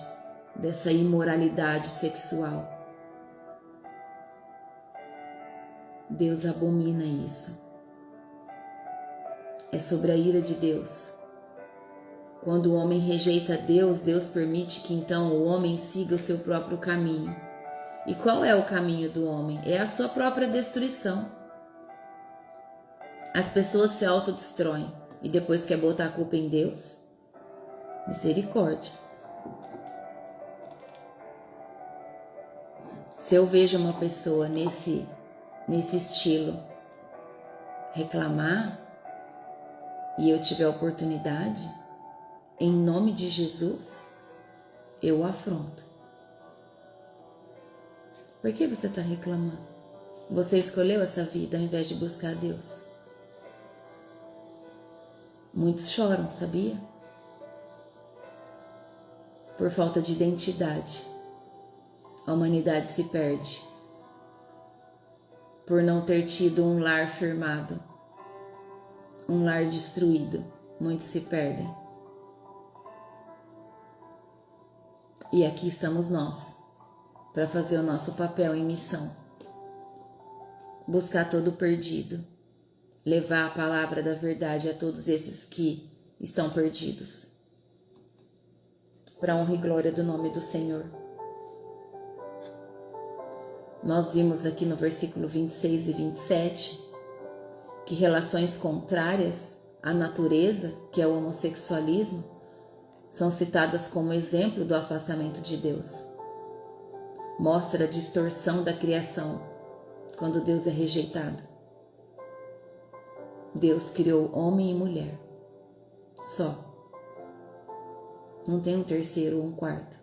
Speaker 1: dessa imoralidade sexual. Deus abomina isso. É sobre a ira de Deus. Quando o homem rejeita Deus, Deus permite que então o homem siga o seu próprio caminho. E qual é o caminho do homem? É a sua própria destruição. As pessoas se autodestroem e depois quer botar a culpa em Deus? Misericórdia. Se eu vejo uma pessoa nesse estilo reclamar e eu tiver a oportunidade, em nome de Jesus, eu o afronto. Por que você está reclamando? Você escolheu essa vida ao invés de buscar Deus. Muitos choram, sabia? Por falta de identidade. A humanidade se perde. Por não ter tido um lar firmado. Um lar destruído. Muitos se perdem. E aqui estamos nós, para fazer o nosso papel em missão. Buscar todo o perdido. Levar a palavra da verdade a todos esses que estão perdidos. Para a honra e glória do nome do Senhor. Nós vimos aqui no versículo 26 e 27 que relações contrárias à natureza, que é o homossexualismo, são citadas como exemplo do afastamento de Deus. Mostra a distorção da criação quando Deus é rejeitado. Deus criou homem e mulher, só. Não tem um terceiro ou um quarto.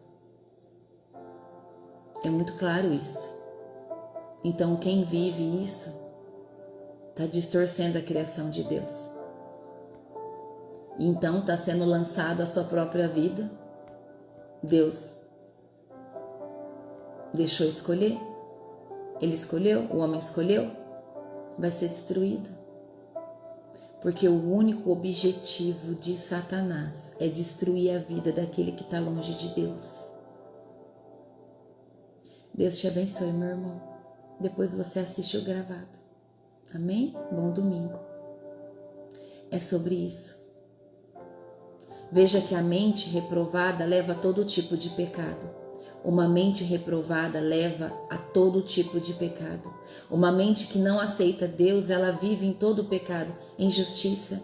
Speaker 1: É muito claro isso. Então quem vive isso está distorcendo a criação de Deus. Então está sendo lançado a sua própria vida. Deus deixou escolher. Ele escolheu, o homem escolheu, vai ser destruído. Porque o único objetivo de Satanás é destruir a vida daquele que está longe de Deus. Deus te abençoe, meu irmão. Depois você assiste o gravado. Amém? Bom domingo. É sobre isso. Veja que a mente reprovada leva a todo tipo de pecado. Uma mente reprovada leva a todo tipo de pecado. Uma mente que não aceita Deus, ela vive em todo o pecado, injustiça,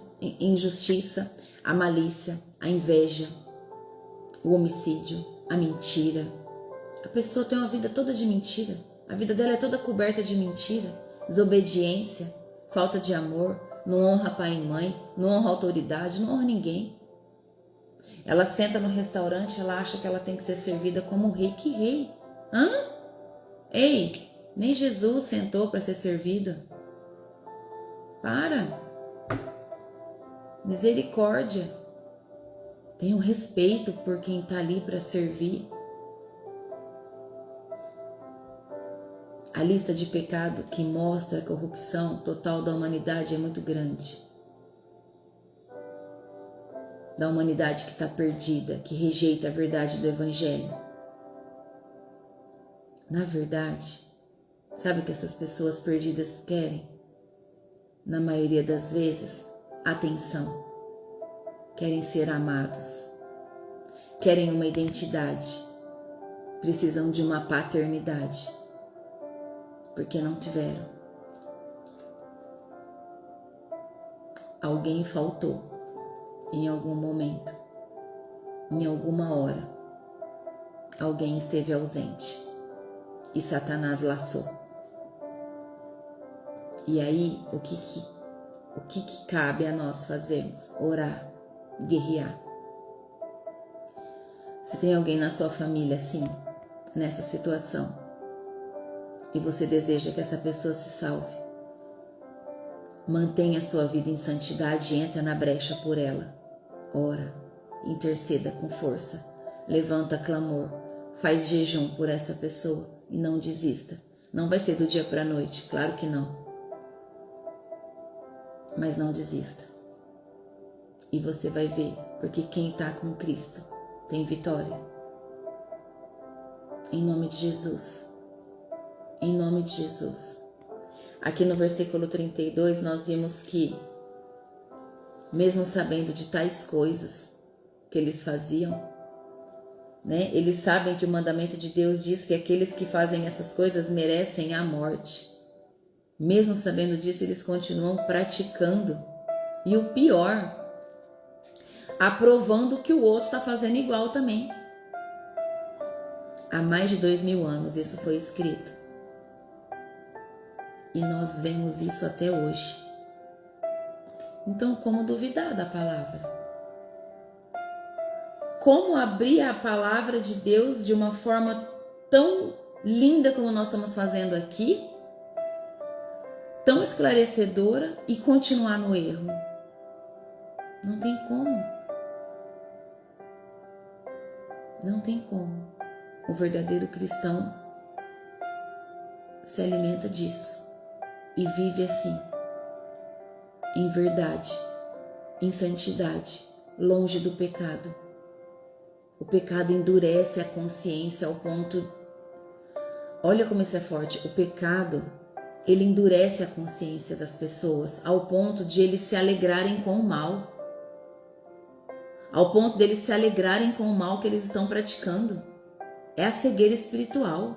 Speaker 1: a malícia, a inveja, o homicídio, a mentira. A pessoa tem uma vida toda de mentira. A vida dela é toda coberta de mentira, desobediência, falta de amor, não honra pai e mãe, não honra autoridade, não honra ninguém. Ela senta no restaurante, ela acha que ela tem que ser servida como rei. Que rei? Hã? Ei, nem Jesus sentou para ser servido. Para. Misericórdia. Tenha um respeito por quem está ali para servir. A lista de pecado que mostra a corrupção total da humanidade é muito grande. Da humanidade que está perdida, que rejeita a verdade do Evangelho. Na verdade, sabe o que essas pessoas perdidas querem? Na maioria das vezes, atenção. Querem ser amados. Querem uma identidade. Precisam de uma paternidade. Porque não tiveram. Alguém faltou. Em algum momento, em alguma hora, alguém esteve ausente e Satanás laçou. E aí, o que cabe a nós fazermos? Orar, guerrear. Se tem alguém na sua família assim, nessa situação, e você deseja que essa pessoa se salve, mantenha a sua vida em santidade e entra na brecha por ela. Ora, interceda com força, levanta clamor, faz jejum por essa pessoa e não desista. Não vai ser do dia para a noite, claro que não. Mas não desista. E você vai ver, porque quem está com Cristo tem vitória. Em nome de Jesus. Em nome de Jesus. Aqui no versículo 32 nós vimos que mesmo sabendo de tais coisas que eles faziam, né? Eles sabem que o mandamento de Deus diz que aqueles que fazem essas coisas merecem a morte. Mesmo sabendo disso, eles continuam praticando. E o pior, aprovando que o outro está fazendo igual também. Há mais de 2000 anos isso foi escrito. E nós vemos isso até hoje. Então, como duvidar da palavra? Como abrir a palavra de Deus de uma forma tão linda como nós estamos fazendo aqui, tão esclarecedora, e continuar no erro? Não tem como. Não tem como. O verdadeiro cristão se alimenta disso e vive assim. Em verdade, em santidade, longe do pecado. O pecado endurece a consciência ao ponto... Olha como isso é forte. O pecado, ele endurece a consciência das pessoas ao ponto de eles se alegrarem com o mal. Ao ponto de eles se alegrarem com o mal que eles estão praticando. É a cegueira espiritual.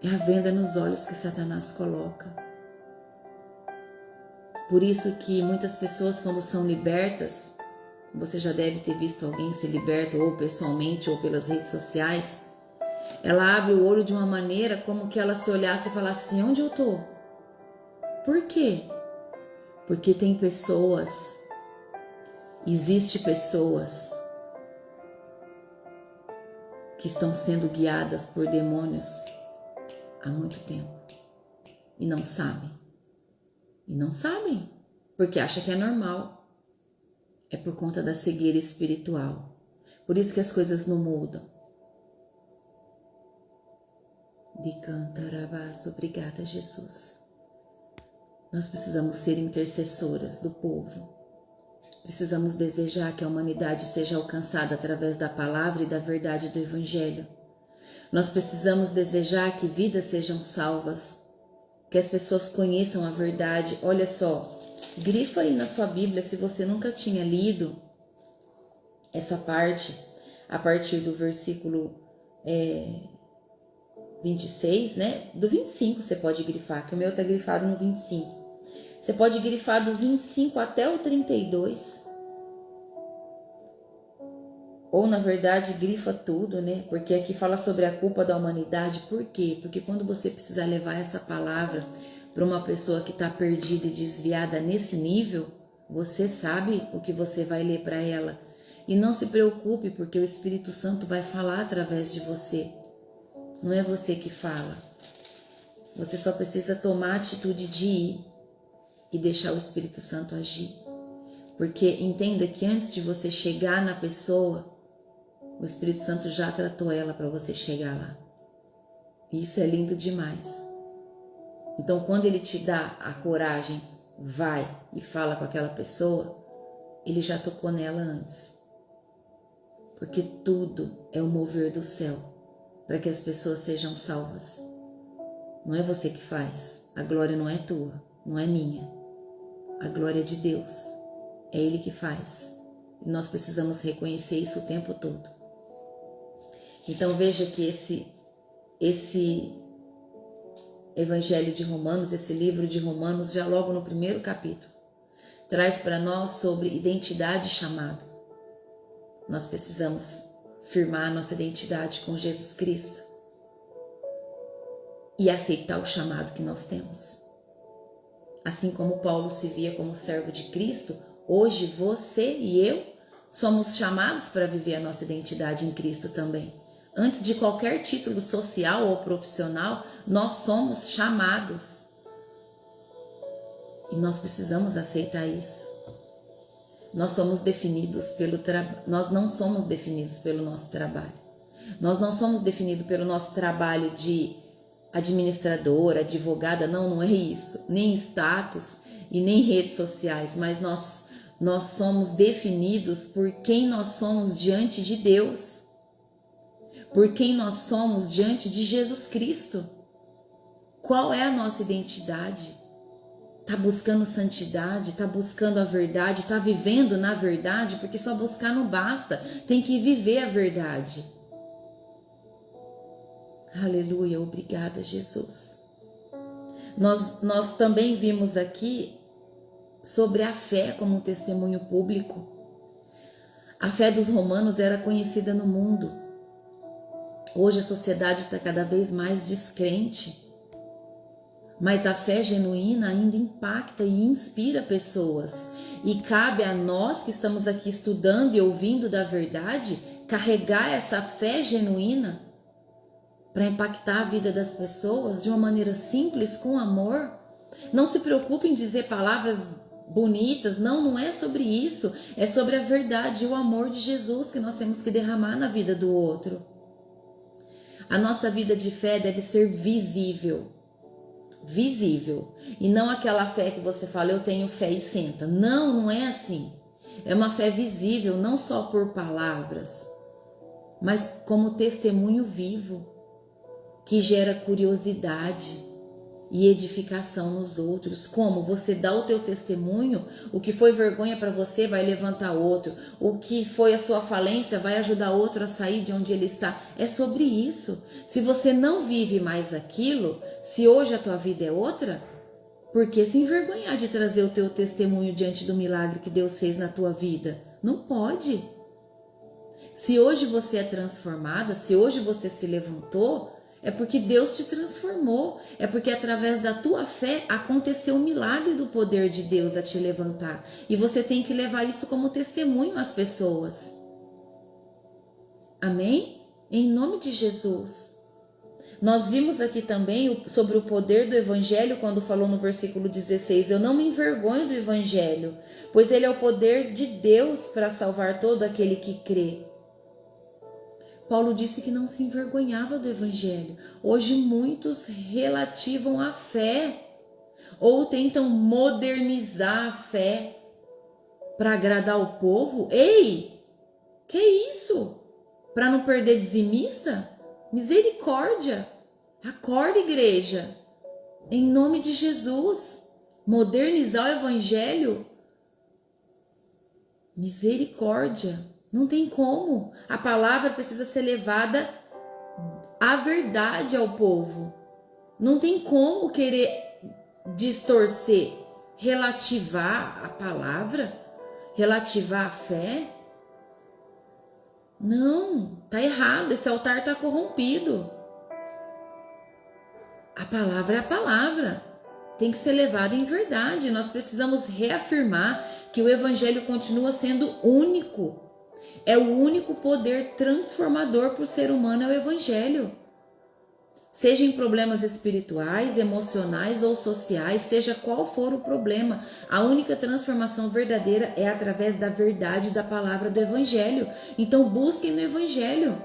Speaker 1: É a venda nos olhos que Satanás coloca. Por isso que muitas pessoas, quando são libertas, você já deve ter visto alguém ser liberto, ou pessoalmente, ou pelas redes sociais, ela abre o olho de uma maneira como que ela se olhasse e falasse assim, onde eu tô? Por quê? Porque tem pessoas, existe pessoas que estão sendo guiadas por demônios há muito tempo e não sabem. E não sabem, porque acham que é normal. É por conta da cegueira espiritual. Por isso que as coisas não mudam. De cantarabás, obrigada, Jesus. Nós precisamos ser intercessoras do povo. Precisamos desejar que a humanidade seja alcançada através da palavra e da verdade do Evangelho. Nós precisamos desejar que vidas sejam salvas. Que as pessoas conheçam a verdade. Olha só, grifa aí na sua Bíblia se você nunca tinha lido essa parte. a partir do versículo 26, né? Do 25 você pode grifar, que o meu tá grifado no 25. Você pode grifar do 25 até o 32. Ou, na verdade, grifa tudo, né? Porque aqui fala sobre a culpa da humanidade. Por quê? Porque quando você precisar levar essa palavra para uma pessoa que está perdida e desviada nesse nível, você sabe o que você vai ler para ela. E não se preocupe, porque o Espírito Santo vai falar através de você. Não é você que fala. Você só precisa tomar a atitude de ir e deixar o Espírito Santo agir. Porque entenda que antes de você chegar na pessoa, o Espírito Santo já tratou ela para você chegar lá. Isso é lindo demais. Então, quando ele te dá a coragem, vai e fala com aquela pessoa, ele já tocou nela antes. Porque tudo é o mover do céu para que as pessoas sejam salvas. Não é você que faz. A glória não é tua, não é minha. A glória é de Deus. É Ele que faz. E nós precisamos reconhecer isso o tempo todo. Então veja que esse Evangelho de Romanos, esse livro de Romanos, já logo no primeiro capítulo, traz para nós sobre identidade e chamado. Nós precisamos firmar a nossa identidade com Jesus Cristo e aceitar o chamado que nós temos. Assim como Paulo se via como servo de Cristo, hoje você e eu somos chamados para viver a nossa identidade em Cristo também. Antes de qualquer título social ou profissional, nós somos chamados. E nós precisamos aceitar isso. Nós somos definidos nós não somos definidos pelo nosso trabalho. Nós não somos definidos pelo nosso trabalho de administradora, advogada, não é isso. Nem status e nem redes sociais, mas nós somos definidos por quem nós somos diante de Deus. Por quem nós somos diante de Jesus Cristo. Qual é a nossa identidade? Está buscando santidade? Está buscando a verdade? Está vivendo na verdade? Porque só buscar não basta, tem que viver a verdade. Aleluia, obrigada, Jesus. Nós também vimos aqui sobre a fé como um testemunho público. A fé dos romanos era conhecida no mundo. Hoje a sociedade está cada vez mais descrente, mas a fé genuína ainda impacta e inspira pessoas. E cabe a nós que estamos aqui estudando e ouvindo da verdade, carregar essa fé genuína para impactar a vida das pessoas de uma maneira simples, com amor. Não se preocupe em dizer palavras bonitas, não é sobre isso, é sobre a verdade e o amor de Jesus que nós temos que derramar na vida do outro. A nossa vida de fé deve ser visível, e não aquela fé que você fala, eu tenho fé e senta. Não é assim. É uma fé visível, não só por palavras, mas como testemunho vivo, que gera curiosidade e edificação nos outros. Como você dá o teu testemunho, o que foi vergonha para você vai levantar outro, o que foi a sua falência vai ajudar outro a sair de onde ele está. É sobre isso. Se você não vive mais aquilo, se hoje a tua vida é outra, por que se envergonhar de trazer o teu testemunho diante do milagre que Deus fez na tua vida? Não pode. Se hoje você é transformada, se hoje você se levantou, é porque Deus te transformou, é porque através da tua fé aconteceu um milagre do poder de Deus a te levantar. E você tem que levar isso como testemunho às pessoas. Amém? Em nome de Jesus. Nós vimos aqui também sobre o poder do Evangelho quando falou no versículo 16, eu não me envergonho do Evangelho, pois ele é o poder de Deus para salvar todo aquele que crê. Paulo disse que não se envergonhava do Evangelho. Hoje muitos relativam a fé ou tentam modernizar a fé para agradar o povo. Ei, que isso? Para não perder dizimista? Misericórdia! Acorda, igreja! Em nome de Jesus! Modernizar o Evangelho? Misericórdia! Não tem como. A palavra precisa ser levada à verdade ao povo. Não tem como querer distorcer, relativar a palavra, relativar a fé. Não, tá errado, esse altar tá corrompido. A palavra é a palavra, tem que ser levada em verdade. Nós precisamos reafirmar que o evangelho continua sendo único. É o único poder transformador para o ser humano, é o evangelho. Seja em problemas espirituais, emocionais ou sociais, seja qual for o problema, a única transformação verdadeira é através da verdade da palavra do evangelho. Então busquem no evangelho.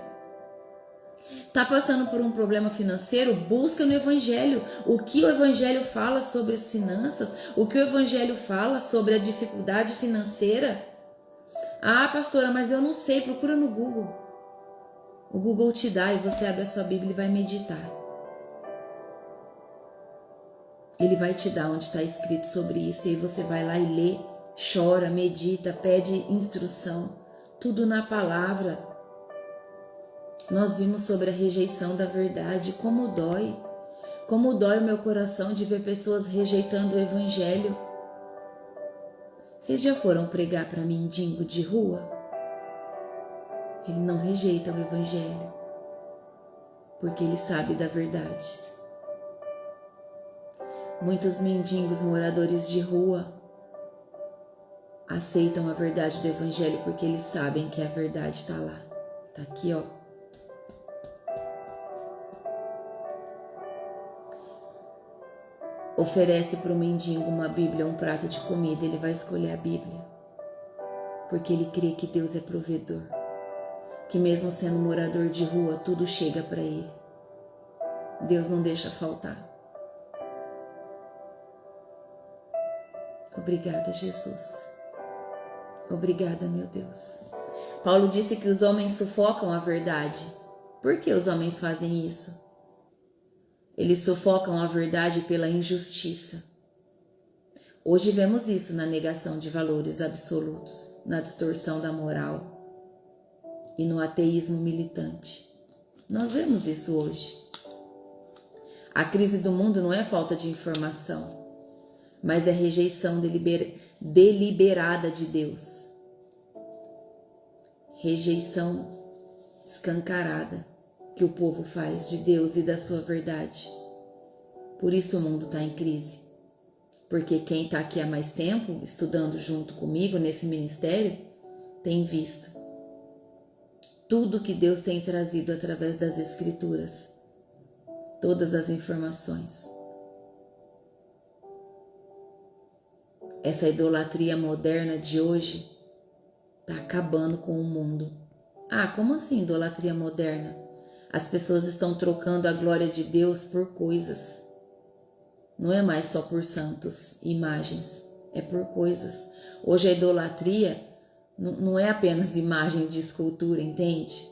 Speaker 1: Tá passando por um problema financeiro? Busca no evangelho. O que o evangelho fala sobre as finanças? O que o evangelho fala sobre a dificuldade financeira? Ah, pastora, mas eu não sei. Procura no Google. O Google te dá e você abre a sua Bíblia e vai meditar. Ele vai te dar onde está escrito sobre isso. E aí você vai lá e lê, chora, medita, pede instrução. Tudo na palavra. Nós vimos sobre a rejeição da verdade. Como dói. Como dói o meu coração de ver pessoas rejeitando o evangelho. Vocês já foram pregar para mendigo de rua? Ele não rejeita o evangelho, porque ele sabe da verdade. Muitos mendigos moradores de rua aceitam a verdade do evangelho porque eles sabem que a verdade está lá. Está aqui, ó. Oferece para o mendigo uma Bíblia, um prato de comida, ele vai escolher a Bíblia, porque ele crê que Deus é provedor, que mesmo sendo morador de rua, tudo chega para ele. Deus não deixa faltar. Obrigada, Jesus. Obrigada, meu Deus. Paulo disse que os homens sufocam a verdade. Por que os homens fazem isso? Eles sufocam a verdade pela injustiça. Hoje vemos isso na negação de valores absolutos, na distorção da moral e no ateísmo militante. Nós vemos isso hoje. A crise do mundo não é falta de informação, mas é rejeição deliberada de Deus. Rejeição escancarada que o povo faz de Deus e da sua verdade. Por isso o mundo está em crise. Porque quem está aqui há mais tempo, estudando junto comigo nesse ministério, tem visto tudo que Deus tem trazido através das Escrituras. Todas as informações. Essa idolatria moderna de hoje está acabando com o mundo. Ah, como assim idolatria moderna? As pessoas estão trocando a glória de Deus por coisas. Não é mais só por santos, imagens, é por coisas. Hoje a idolatria não é apenas imagem de escultura, entende?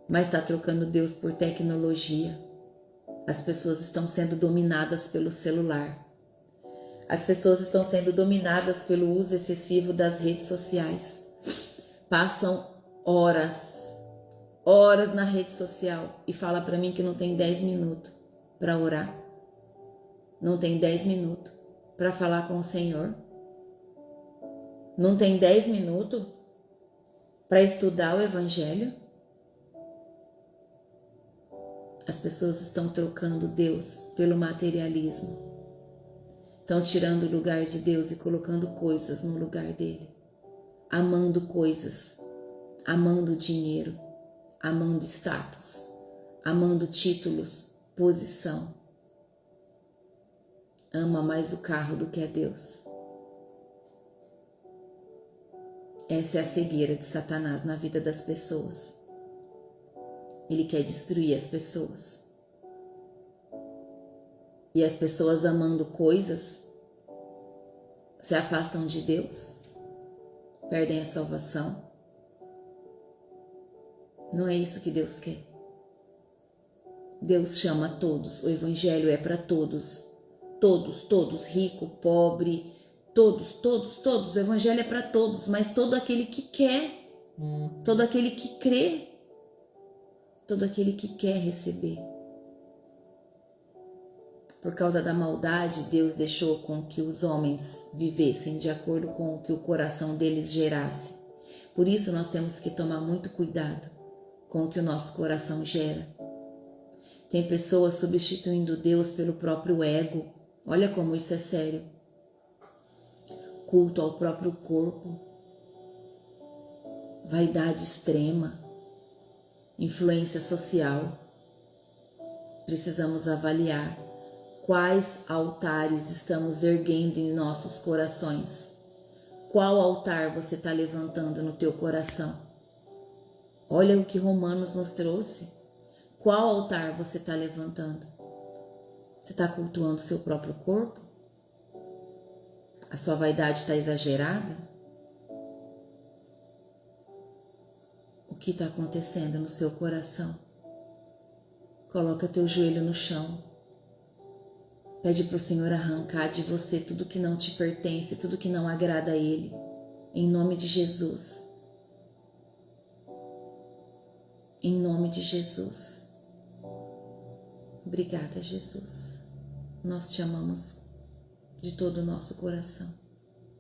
Speaker 1: Mas está trocando Deus por tecnologia. As pessoas estão sendo dominadas pelo celular. As pessoas estão sendo dominadas pelo uso excessivo das redes sociais. Passam horas na rede social e fala para mim que não tem 10 minutos para orar. Não tem 10 minutos para falar com o Senhor. Não tem 10 minutos para estudar o Evangelho. As pessoas estão trocando Deus pelo materialismo. Estão tirando o lugar de Deus e colocando coisas no lugar dele. Amando coisas, amando dinheiro, amando status, amando títulos, posição. Ama mais o carro do que a Deus. Essa é a cegueira de Satanás na vida das pessoas. Ele quer destruir as pessoas. E as pessoas amando coisas se afastam de Deus, perdem a salvação. Não é isso que Deus quer. Deus chama a todos, o Evangelho é para todos. Todos, rico, pobre, todos. O Evangelho é para todos, mas todo aquele que quer todo aquele que crê, todo aquele que quer receber. Por causa da maldade, Deus deixou com que os homens vivessem de acordo com o que o coração deles gerasse. Por isso nós temos que tomar muito cuidado com o que o nosso coração gera. Tem pessoas substituindo Deus pelo próprio ego. Olha como isso é sério. Culto ao próprio corpo, vaidade extrema, influência social. Precisamos avaliar quais altares estamos erguendo em nossos corações. Qual altar você está levantando no teu coração? Olha o que Romanos nos trouxe. Qual altar você está levantando? Você está cultuando o seu próprio corpo? A sua vaidade está exagerada? O que está acontecendo no seu coração? Coloca teu joelho no chão. Pede para o Senhor arrancar de você tudo que não te pertence, tudo que não agrada a Ele. Em nome de Jesus. Em nome de Jesus. Obrigada, Jesus. Nós te amamos de todo o nosso coração.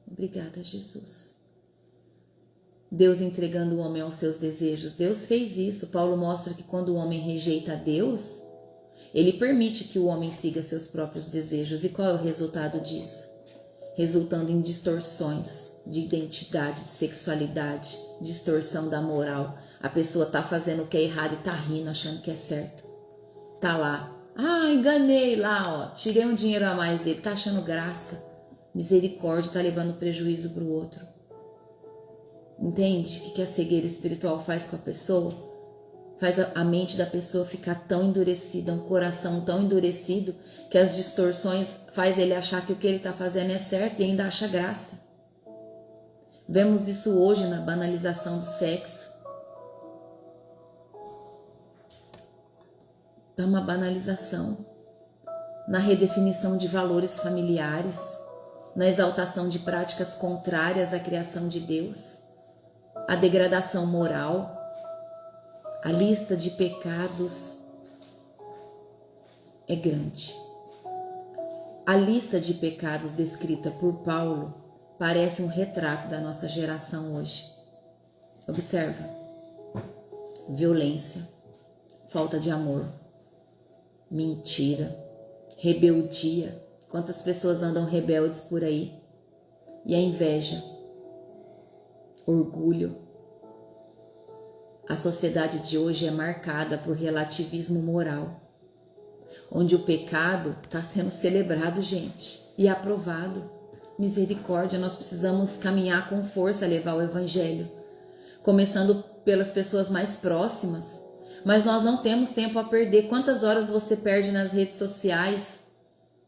Speaker 1: Obrigada, Jesus. Deus entregando o homem aos seus desejos. Deus fez isso. Paulo mostra que quando o homem rejeita a Deus, ele permite que o homem siga seus próprios desejos. E qual é o resultado disso? Resultando em distorções de identidade, de sexualidade, distorção da moral. A pessoa tá fazendo o que é errado e tá rindo, achando que é certo. Tá lá. Enganei lá, ó. Tirei um dinheiro a mais dele. Tá achando graça. Misericórdia, tá levando prejuízo pro outro. Entende o que a cegueira espiritual faz com a pessoa? Faz a mente da pessoa ficar tão endurecida, um coração tão endurecido, que as distorções faz ele achar que o que ele está fazendo é certo e ainda acha graça. Vemos isso hoje na banalização do sexo. É uma banalização. Na redefinição de valores familiares, na exaltação de práticas contrárias à criação de Deus, a degradação moral. A lista de pecados é grande. A lista de pecados descrita por Paulo parece um retrato da nossa geração hoje. Observa: violência, falta de amor, mentira, rebeldia. Quantas pessoas andam rebeldes por aí? E a inveja, orgulho. A sociedade de hoje é marcada por relativismo moral, onde o pecado está sendo celebrado, gente, e aprovado. Misericórdia, nós precisamos caminhar com força a levar o evangelho, começando pelas pessoas mais próximas. Mas nós não temos tempo a perder. Quantas horas você perde nas redes sociais?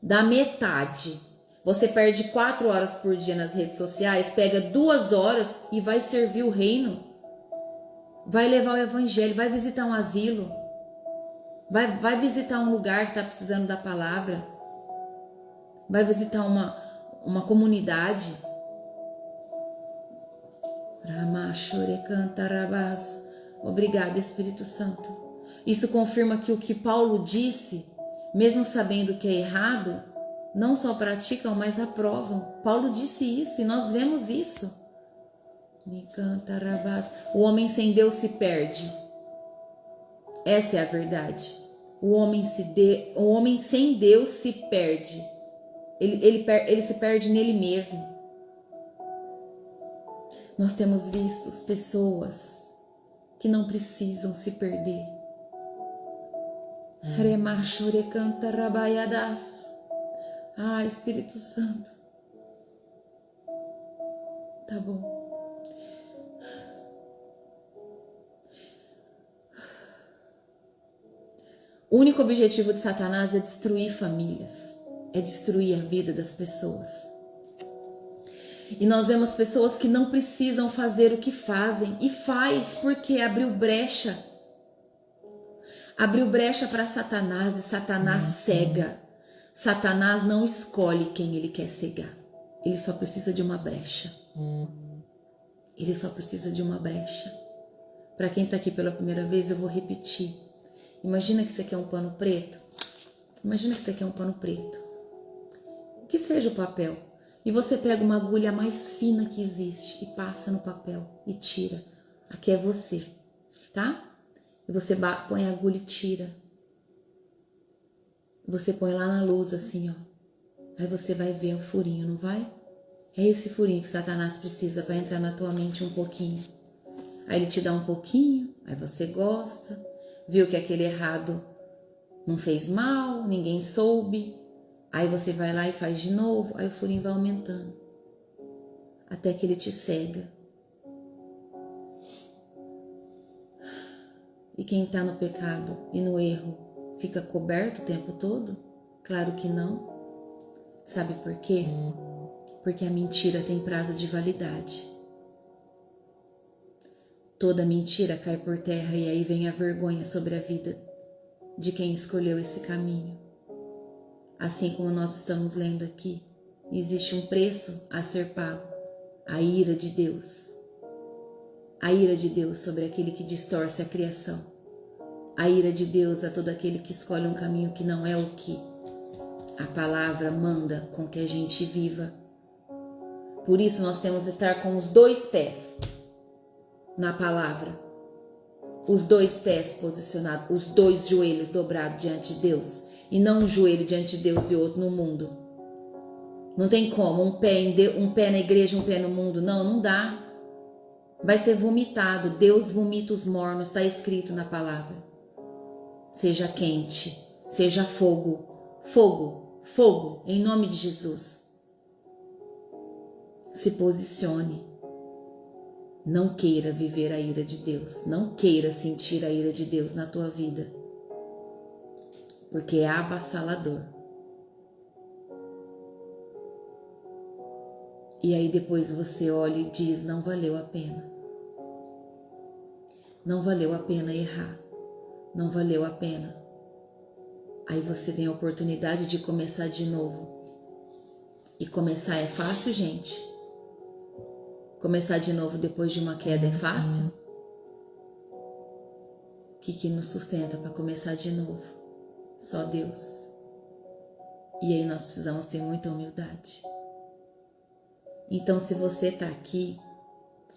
Speaker 1: Da metade. Você perde 4 horas por dia nas redes sociais, pega 2 horas e vai servir o reino. Vai levar o evangelho, vai visitar um asilo, vai visitar um lugar que está precisando da palavra, vai visitar uma comunidade. Obrigada, Espírito Santo. Isso confirma que o que Paulo disse, mesmo sabendo que é errado, não só praticam, mas aprovam. Paulo disse isso e nós vemos isso. O homem sem Deus se perde. Essa é a verdade. O homem sem Deus se perde. Ele se perde nele mesmo. Nós temos visto pessoas que não precisam se perder. Espírito Santo. Tá bom. O único objetivo de Satanás é destruir famílias, é destruir a vida das pessoas. E nós vemos pessoas que não precisam fazer o que fazem e faz porque abriu brecha. Abriu brecha para Satanás e Satanás cega. Satanás não escolhe quem ele quer cegar. Ele só precisa de uma brecha. Ele só precisa de uma brecha. Para quem está aqui pela primeira vez, eu vou repetir. Imagina que isso aqui é um pano preto. Imagina que isso aqui é um pano preto. Que seja o papel. E você pega uma agulha mais fina que existe e passa no papel e tira. Aqui é você, tá? E você põe a agulha e tira. Você põe lá na luz assim, ó. Aí você vai ver o furinho, não vai? É esse furinho que Satanás precisa para entrar na tua mente um pouquinho. Aí ele te dá um pouquinho, aí você gosta, viu que aquele errado não fez mal, ninguém soube. Aí você vai lá e faz de novo, aí o furinho vai aumentando. Até que ele te cega. E quem está no pecado e no erro fica coberto o tempo todo? Claro que não. Sabe por quê? Porque a mentira tem prazo de validade. Toda mentira cai por terra e aí vem a vergonha sobre a vida de quem escolheu esse caminho. Assim como nós estamos lendo aqui, existe um preço a ser pago, a ira de Deus. A ira de Deus sobre aquele que distorce a criação. A ira de Deus a todo aquele que escolhe um caminho que não é o que a palavra manda com que a gente viva. Por isso nós temos que estar com os dois pés na palavra, os dois pés posicionados, os dois joelhos dobrados diante de Deus, e não um joelho diante de Deus e outro no mundo. Não tem como, um pé na igreja, um pé no mundo, não dá. Vai ser vomitado, Deus vomita os mornos, está escrito na palavra. Seja quente, seja fogo, fogo, fogo, em nome de Jesus. Se posicione. Não queira viver a ira de Deus. Não queira sentir a ira de Deus na tua vida. Porque é avassalador. E aí depois você olha e diz, não valeu a pena. Não valeu a pena errar. Não valeu a pena. Aí você tem a oportunidade de começar de novo. E começar é fácil, gente? Começar de novo depois de uma queda é fácil? O que nos sustenta para começar de novo? Só Deus. E aí nós precisamos ter muita humildade. Então, se você está aqui,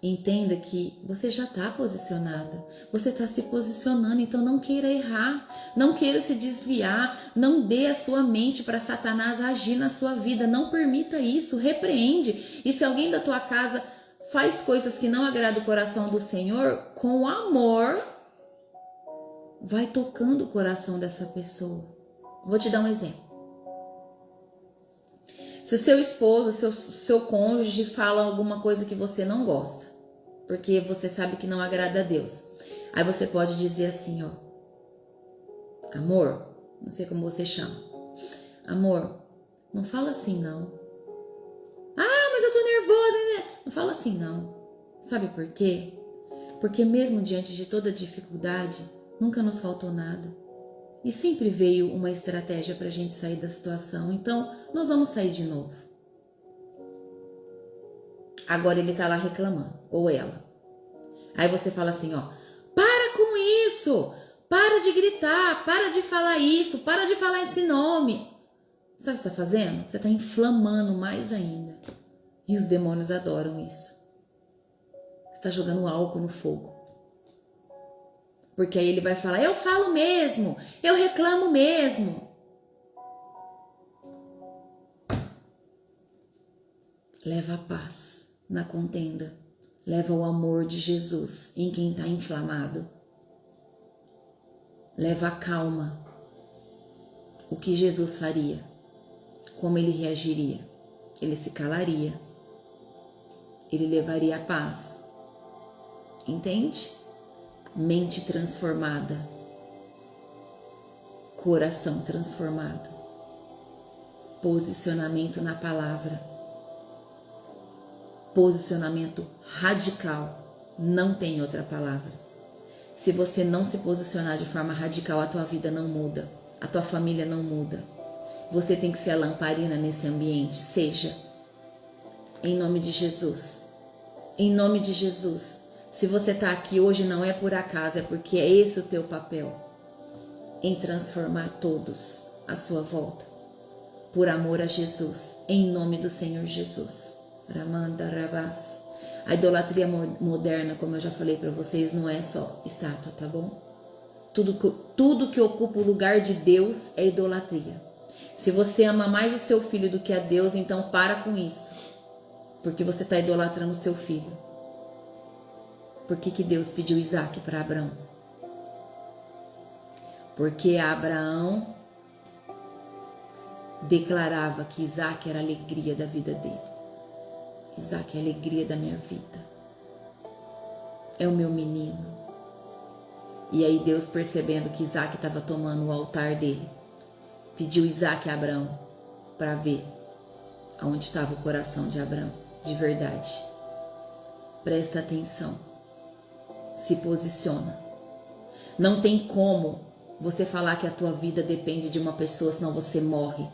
Speaker 1: entenda que você já está posicionada. Você está se posicionando, então não queira errar. Não queira se desviar. Não dê a sua mente para Satanás agir na sua vida. Não permita isso. Repreende. E se alguém da tua casa faz coisas que não agradam o coração do Senhor, com amor, vai tocando o coração dessa pessoa. Vou te dar um exemplo. Se o seu esposo, seu cônjuge fala alguma coisa que você não gosta, porque você sabe que não agrada a Deus, aí você pode dizer assim, ó, amor, não sei como você chama, amor, não fala assim não. Ah, mas eu tô nervosa, né? Não fala assim não. Sabe por quê? Porque mesmo diante de toda dificuldade, nunca nos faltou nada. E sempre veio uma estratégia para a gente sair da situação. Então, nós vamos sair de novo. Agora ele tá lá reclamando, ou ela. Aí você fala assim, ó, para com isso, para de gritar, para de falar isso, para de falar esse nome. Sabe o que você tá fazendo? Você tá inflamando mais ainda. E os demônios adoram isso. Você tá jogando álcool no fogo. Porque aí ele vai falar, eu falo mesmo, eu reclamo mesmo. Leva a paz na contenda. Leva o amor de Jesus em quem está inflamado. Leva a calma. O que Jesus faria? Como ele reagiria? Ele se calaria. Ele levaria a paz. Entende? Mente transformada. Coração transformado. Posicionamento na palavra. Posicionamento radical. Não tem outra palavra. Se você não se posicionar de forma radical, a tua vida não muda. A tua família não muda. Você tem que ser a lamparina nesse ambiente. Seja. Em nome de Jesus. Em nome de Jesus. Se você está aqui hoje não é por acaso, é porque é esse o teu papel, em transformar todos à sua volta, por amor a Jesus, em nome do Senhor Jesus. Ramanda Rabas. A idolatria moderna, como eu já falei para vocês, não é só estátua, tá bom? Tudo que ocupa o lugar de Deus é idolatria. Se você ama mais o seu filho do que a Deus, então para com isso, porque você está idolatrando o seu filho. Por que Deus pediu Isaac para Abraão? Porque Abraão declarava que Isaac era a alegria da vida dele. Isaac é a alegria da minha vida. É o meu menino. E aí Deus, percebendo que Isaac estava tomando o altar dele, pediu Isaac a Abraão para ver aonde estava o coração de Abraão, de verdade. Presta atenção. Se posiciona. Não tem como você falar que a tua vida depende de uma pessoa, senão você morre.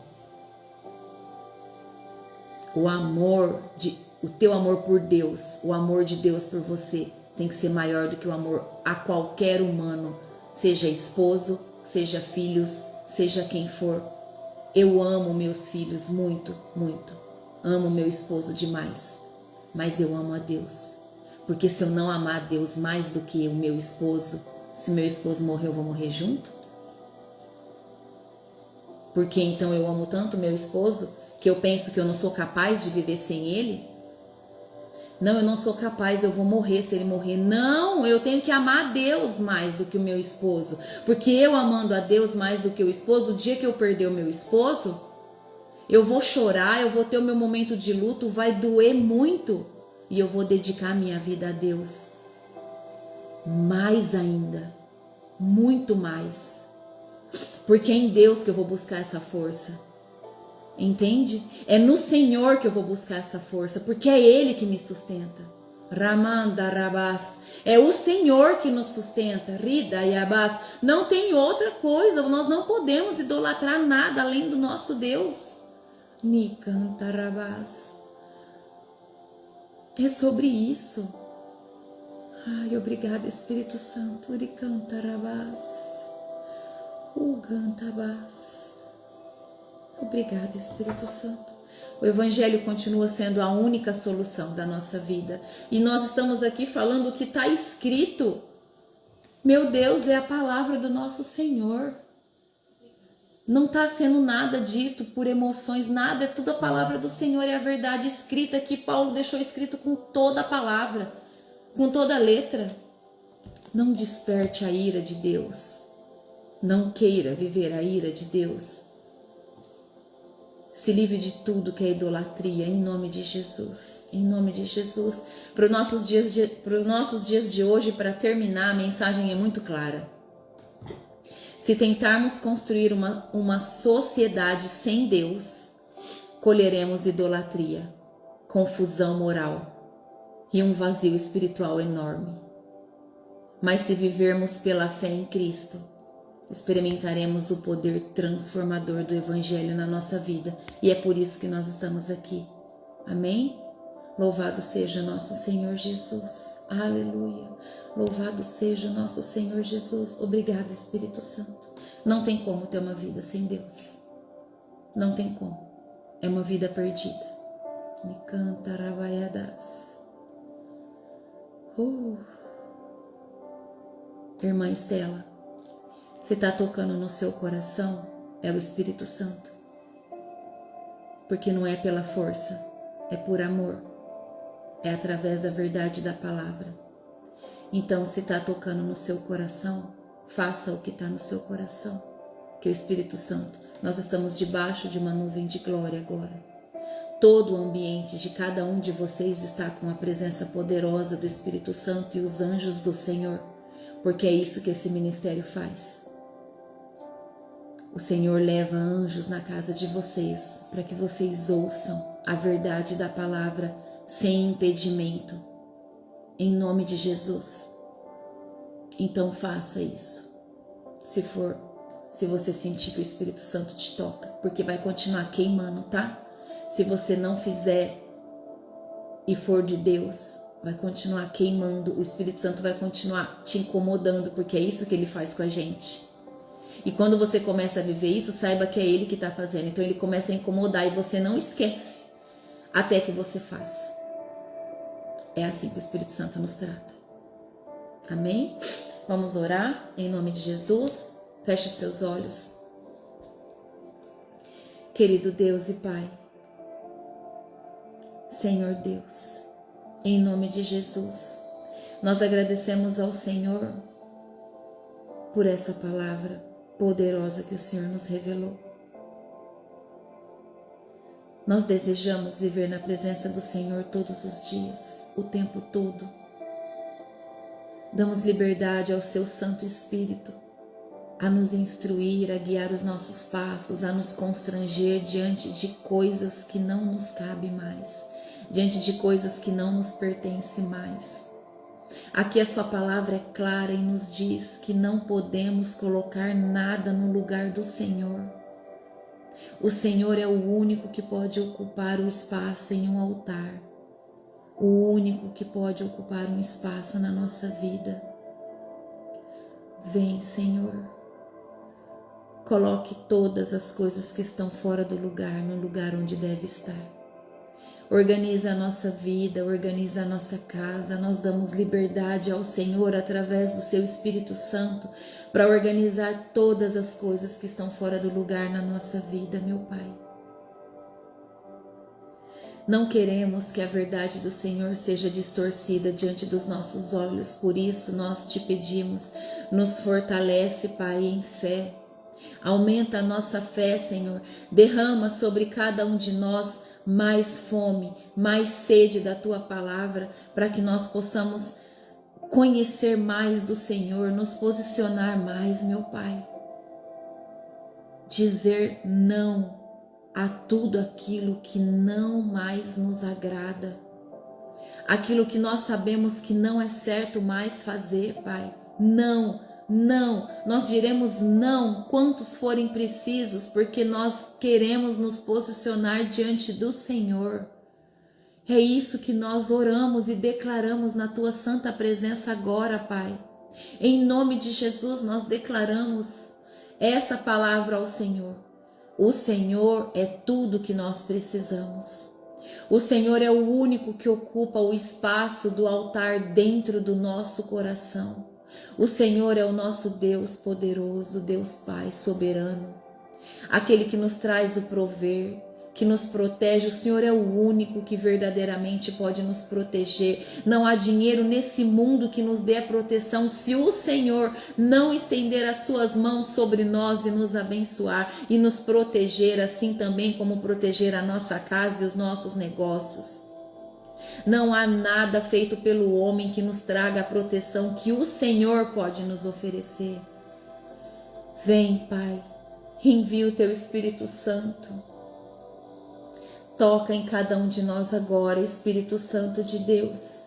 Speaker 1: O teu amor por Deus, o amor de Deus por você tem que ser maior do que o amor a qualquer humano, seja esposo, seja filhos, seja quem for. Eu amo meus filhos muito, muito. Amo meu esposo demais, mas eu amo a Deus. Porque se eu não amar a Deus mais do que o meu esposo, se meu esposo morrer, eu vou morrer junto? Porque então eu amo tanto meu esposo que eu penso que eu não sou capaz de viver sem ele? Não, eu não sou capaz, eu vou morrer se ele morrer. Não, eu tenho que amar a Deus mais do que o meu esposo. Porque eu amando a Deus mais do que o esposo, o dia que eu perder o meu esposo, eu vou chorar, eu vou ter o meu momento de luto, vai doer muito. E eu vou dedicar minha vida a Deus. Mais ainda, muito mais. Porque é em Deus que eu vou buscar essa força. Entende? É no Senhor que eu vou buscar essa força, porque é Ele que me sustenta. Ramanda Rabas. É o Senhor que nos sustenta. Rida Yabas. Não tem outra coisa. Nós não podemos idolatrar nada além do nosso Deus. Nikanta Rabas. É sobre isso. Ai, obrigada, Espírito Santo. Nikanta Rabas. Ugantabas. Obrigada, Espírito Santo. O Evangelho continua sendo a única solução da nossa vida. E nós estamos aqui falando o que está escrito. Meu Deus, é a palavra do nosso Senhor. Não está sendo nada dito por emoções, nada. É tudo a palavra do Senhor, é a verdade escrita que Paulo deixou escrito com toda a palavra, com toda a letra. Não desperte a ira de Deus. Não queira viver a ira de Deus. Se livre de tudo que é idolatria, em nome de Jesus. Em nome de Jesus. Para os nossos dias de hoje, para terminar, a mensagem é muito clara. Se tentarmos construir uma sociedade sem Deus, colheremos idolatria, confusão moral e um vazio espiritual enorme. Mas se vivermos pela fé em Cristo, experimentaremos o poder transformador do Evangelho na nossa vida. E é por isso que nós estamos aqui. Amém? Louvado seja nosso Senhor Jesus. Aleluia. Louvado seja nosso Senhor Jesus. Obrigada, Espírito Santo. Não tem como ter uma vida sem Deus. Não tem como. É uma vida perdida. Me canta rabaiadas. Irmã Estela, se está tocando no seu coração, é o Espírito Santo. Porque não é pela força, é por amor. É através da verdade da palavra. Então, se está tocando no seu coração, faça o que está no seu coração. Que o Espírito Santo, nós estamos debaixo de uma nuvem de glória agora. Todo o ambiente de cada um de vocês está com a presença poderosa do Espírito Santo e os anjos do Senhor. Porque é isso que esse ministério faz. O Senhor leva anjos na casa de vocês para que vocês ouçam a verdade da palavra sem impedimento, em nome de Jesus. Então faça isso, se você sentir que o Espírito Santo te toca, porque vai continuar queimando, tá? Se você não fizer e for de Deus, vai continuar queimando, o Espírito Santo vai continuar te incomodando, porque é isso que ele faz com a gente. E quando você começa a viver isso, saiba que é ele que está fazendo. Então ele começa a incomodar e você não esquece até que você faça. É assim que o Espírito Santo nos trata. Amém? Vamos orar em nome de Jesus. Feche os seus olhos. Querido Deus e Pai, Senhor Deus, em nome de Jesus, nós agradecemos ao Senhor por essa palavra poderosa que o Senhor nos revelou. Nós desejamos viver na presença do Senhor todos os dias, o tempo todo. Damos liberdade ao Seu Santo Espírito a nos instruir, a guiar os nossos passos, a nos constranger diante de coisas que não nos cabem mais, diante de coisas que não nos pertencem mais. Aqui a sua palavra é clara e nos diz que não podemos colocar nada no lugar do Senhor. O Senhor é o único que pode ocupar o espaço em um altar, o único que pode ocupar um espaço na nossa vida. Vem, Senhor, coloque todas as coisas que estão fora do lugar no lugar onde deve estar. Organiza a nossa vida, organiza a nossa casa. Nós damos liberdade ao Senhor através do Seu Espírito Santo para organizar todas as coisas que estão fora do lugar na nossa vida, meu Pai. Não queremos que a verdade do Senhor seja distorcida diante dos nossos olhos, por isso nós te pedimos, nos fortalece, Pai, em fé. Aumenta a nossa fé, Senhor, derrama sobre cada um de nós mais fome, mais sede da Tua palavra, para que nós possamos conhecer mais do Senhor, nos posicionar mais, meu Pai. Dizer não a tudo aquilo que não mais nos agrada, aquilo que nós sabemos que não é certo mais fazer, Pai. Não, nós diremos não quantos forem precisos, porque nós queremos nos posicionar diante do Senhor. É isso que nós oramos e declaramos na Tua santa presença agora, Pai. Em nome de Jesus nós declaramos essa palavra ao Senhor. O Senhor é tudo que nós precisamos. O Senhor é o único que ocupa o espaço do altar dentro do nosso coração. O Senhor é o nosso Deus poderoso, Deus Pai soberano, aquele que nos traz o prover, que nos protege. O Senhor é o único que verdadeiramente pode nos proteger. Não há dinheiro nesse mundo que nos dê a proteção se o Senhor não estender as suas mãos sobre nós e nos abençoar e nos proteger, assim também como proteger a nossa casa e os nossos negócios. Não há nada feito pelo homem que nos traga a proteção que o Senhor pode nos oferecer. Vem, Pai, envia o Teu Espírito Santo. Toca em cada um de nós agora, Espírito Santo de Deus.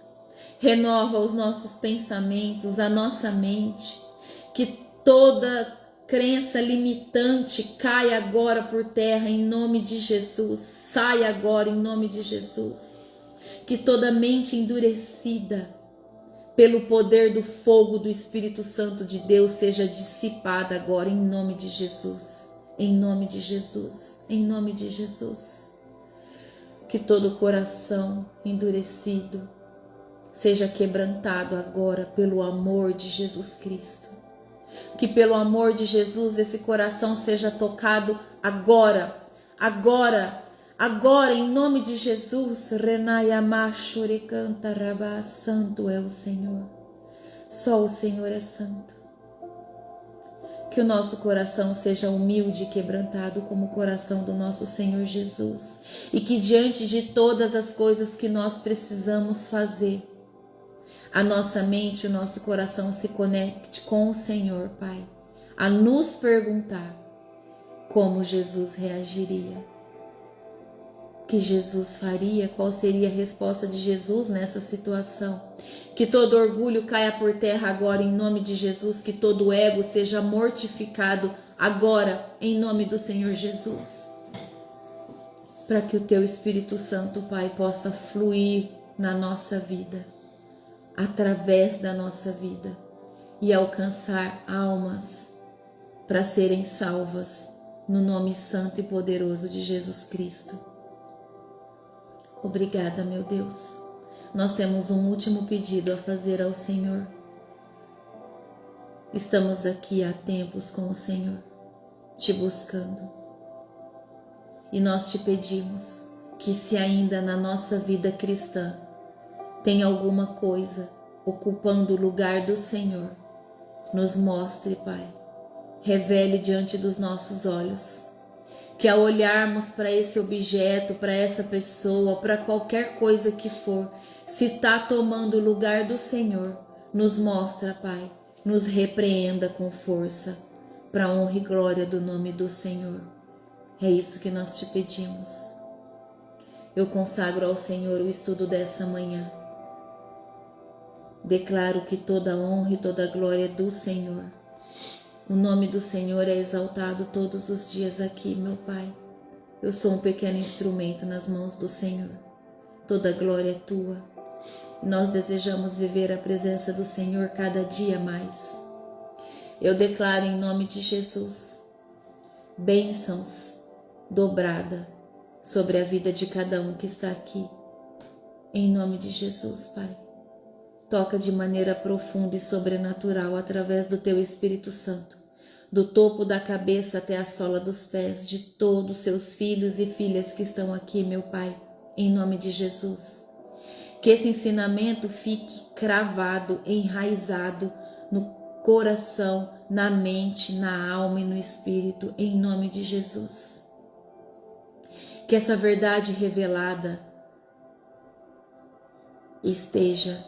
Speaker 1: Renova os nossos pensamentos, a nossa mente. Que toda crença limitante caia agora por terra em nome de Jesus. Saia agora em nome de Jesus. Que toda mente endurecida pelo poder do fogo do Espírito Santo de Deus seja dissipada agora em nome de Jesus. Em nome de Jesus. Em nome de Jesus. Que todo coração endurecido seja quebrantado agora pelo amor de Jesus Cristo. Que pelo amor de Jesus esse coração seja tocado agora, em nome de Jesus. Santo é o Senhor. Só o Senhor é santo. Que o nosso coração seja humilde e quebrantado como o coração do nosso Senhor Jesus. E que diante de todas as coisas que nós precisamos fazer, a nossa mente e o nosso coração se conecte com o Senhor, Pai, a nos perguntar como Jesus reagiria. O que Jesus faria? Qual seria a resposta de Jesus nessa situação? Que todo orgulho caia por terra agora em nome de Jesus, que todo ego seja mortificado agora em nome do Senhor Jesus. Para que o Teu Espírito Santo, Pai, possa fluir na nossa vida. através da nossa vida e alcançar almas para serem salvas no nome santo e poderoso de Jesus Cristo. Obrigada, meu Deus. Nós temos um último pedido a fazer ao Senhor. Estamos aqui há tempos com o Senhor, te buscando. E nós te pedimos que, se ainda na nossa vida cristã tem alguma coisa ocupando o lugar do Senhor, nos mostre, Pai. Revele diante dos nossos olhos. Que ao olharmos para esse objeto, para essa pessoa, para qualquer coisa que for, se está tomando o lugar do Senhor, nos mostra, Pai, nos repreenda com força, para a honra e glória do nome do Senhor. É isso que nós te pedimos. Eu consagro ao Senhor o estudo dessa manhã. Declaro que toda a honra e toda a glória é do Senhor. O nome do Senhor é exaltado todos os dias aqui, meu Pai. Eu sou um pequeno instrumento nas mãos do Senhor. Toda a glória é tua. E nós desejamos viver a presença do Senhor cada dia mais. Eu declaro em nome de Jesus bênçãos dobrada sobre a vida de cada um que está aqui. Em nome de Jesus, Pai. Toca de maneira profunda e sobrenatural através do Teu Espírito Santo, do topo da cabeça até a sola dos pés de todos os seus filhos e filhas que estão aqui, meu Pai, em nome de Jesus. Que esse ensinamento fique cravado, enraizado no coração, na mente, na alma e no espírito, em nome de Jesus. Que essa verdade revelada esteja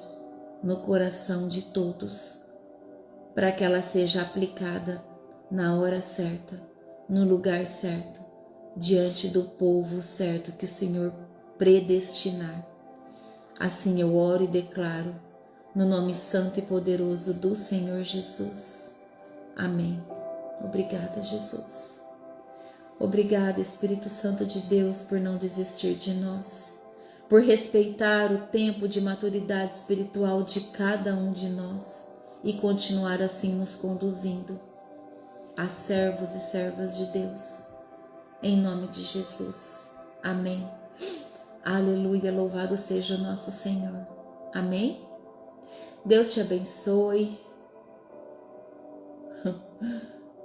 Speaker 1: no coração de todos, para que ela seja aplicada na hora certa, no lugar certo, diante do povo certo que o Senhor predestinar. Assim eu oro e declaro, no nome santo e poderoso do Senhor Jesus. Amém. Obrigada, Jesus. Obrigada, Espírito Santo de Deus, por não desistir de nós, por respeitar o tempo de maturidade espiritual de cada um de nós e continuar assim nos conduzindo a servos e servas de Deus. Em nome de Jesus. Amém. Aleluia, louvado seja o nosso Senhor. Amém? Deus te abençoe.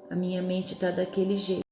Speaker 1: A minha mente está daquele jeito.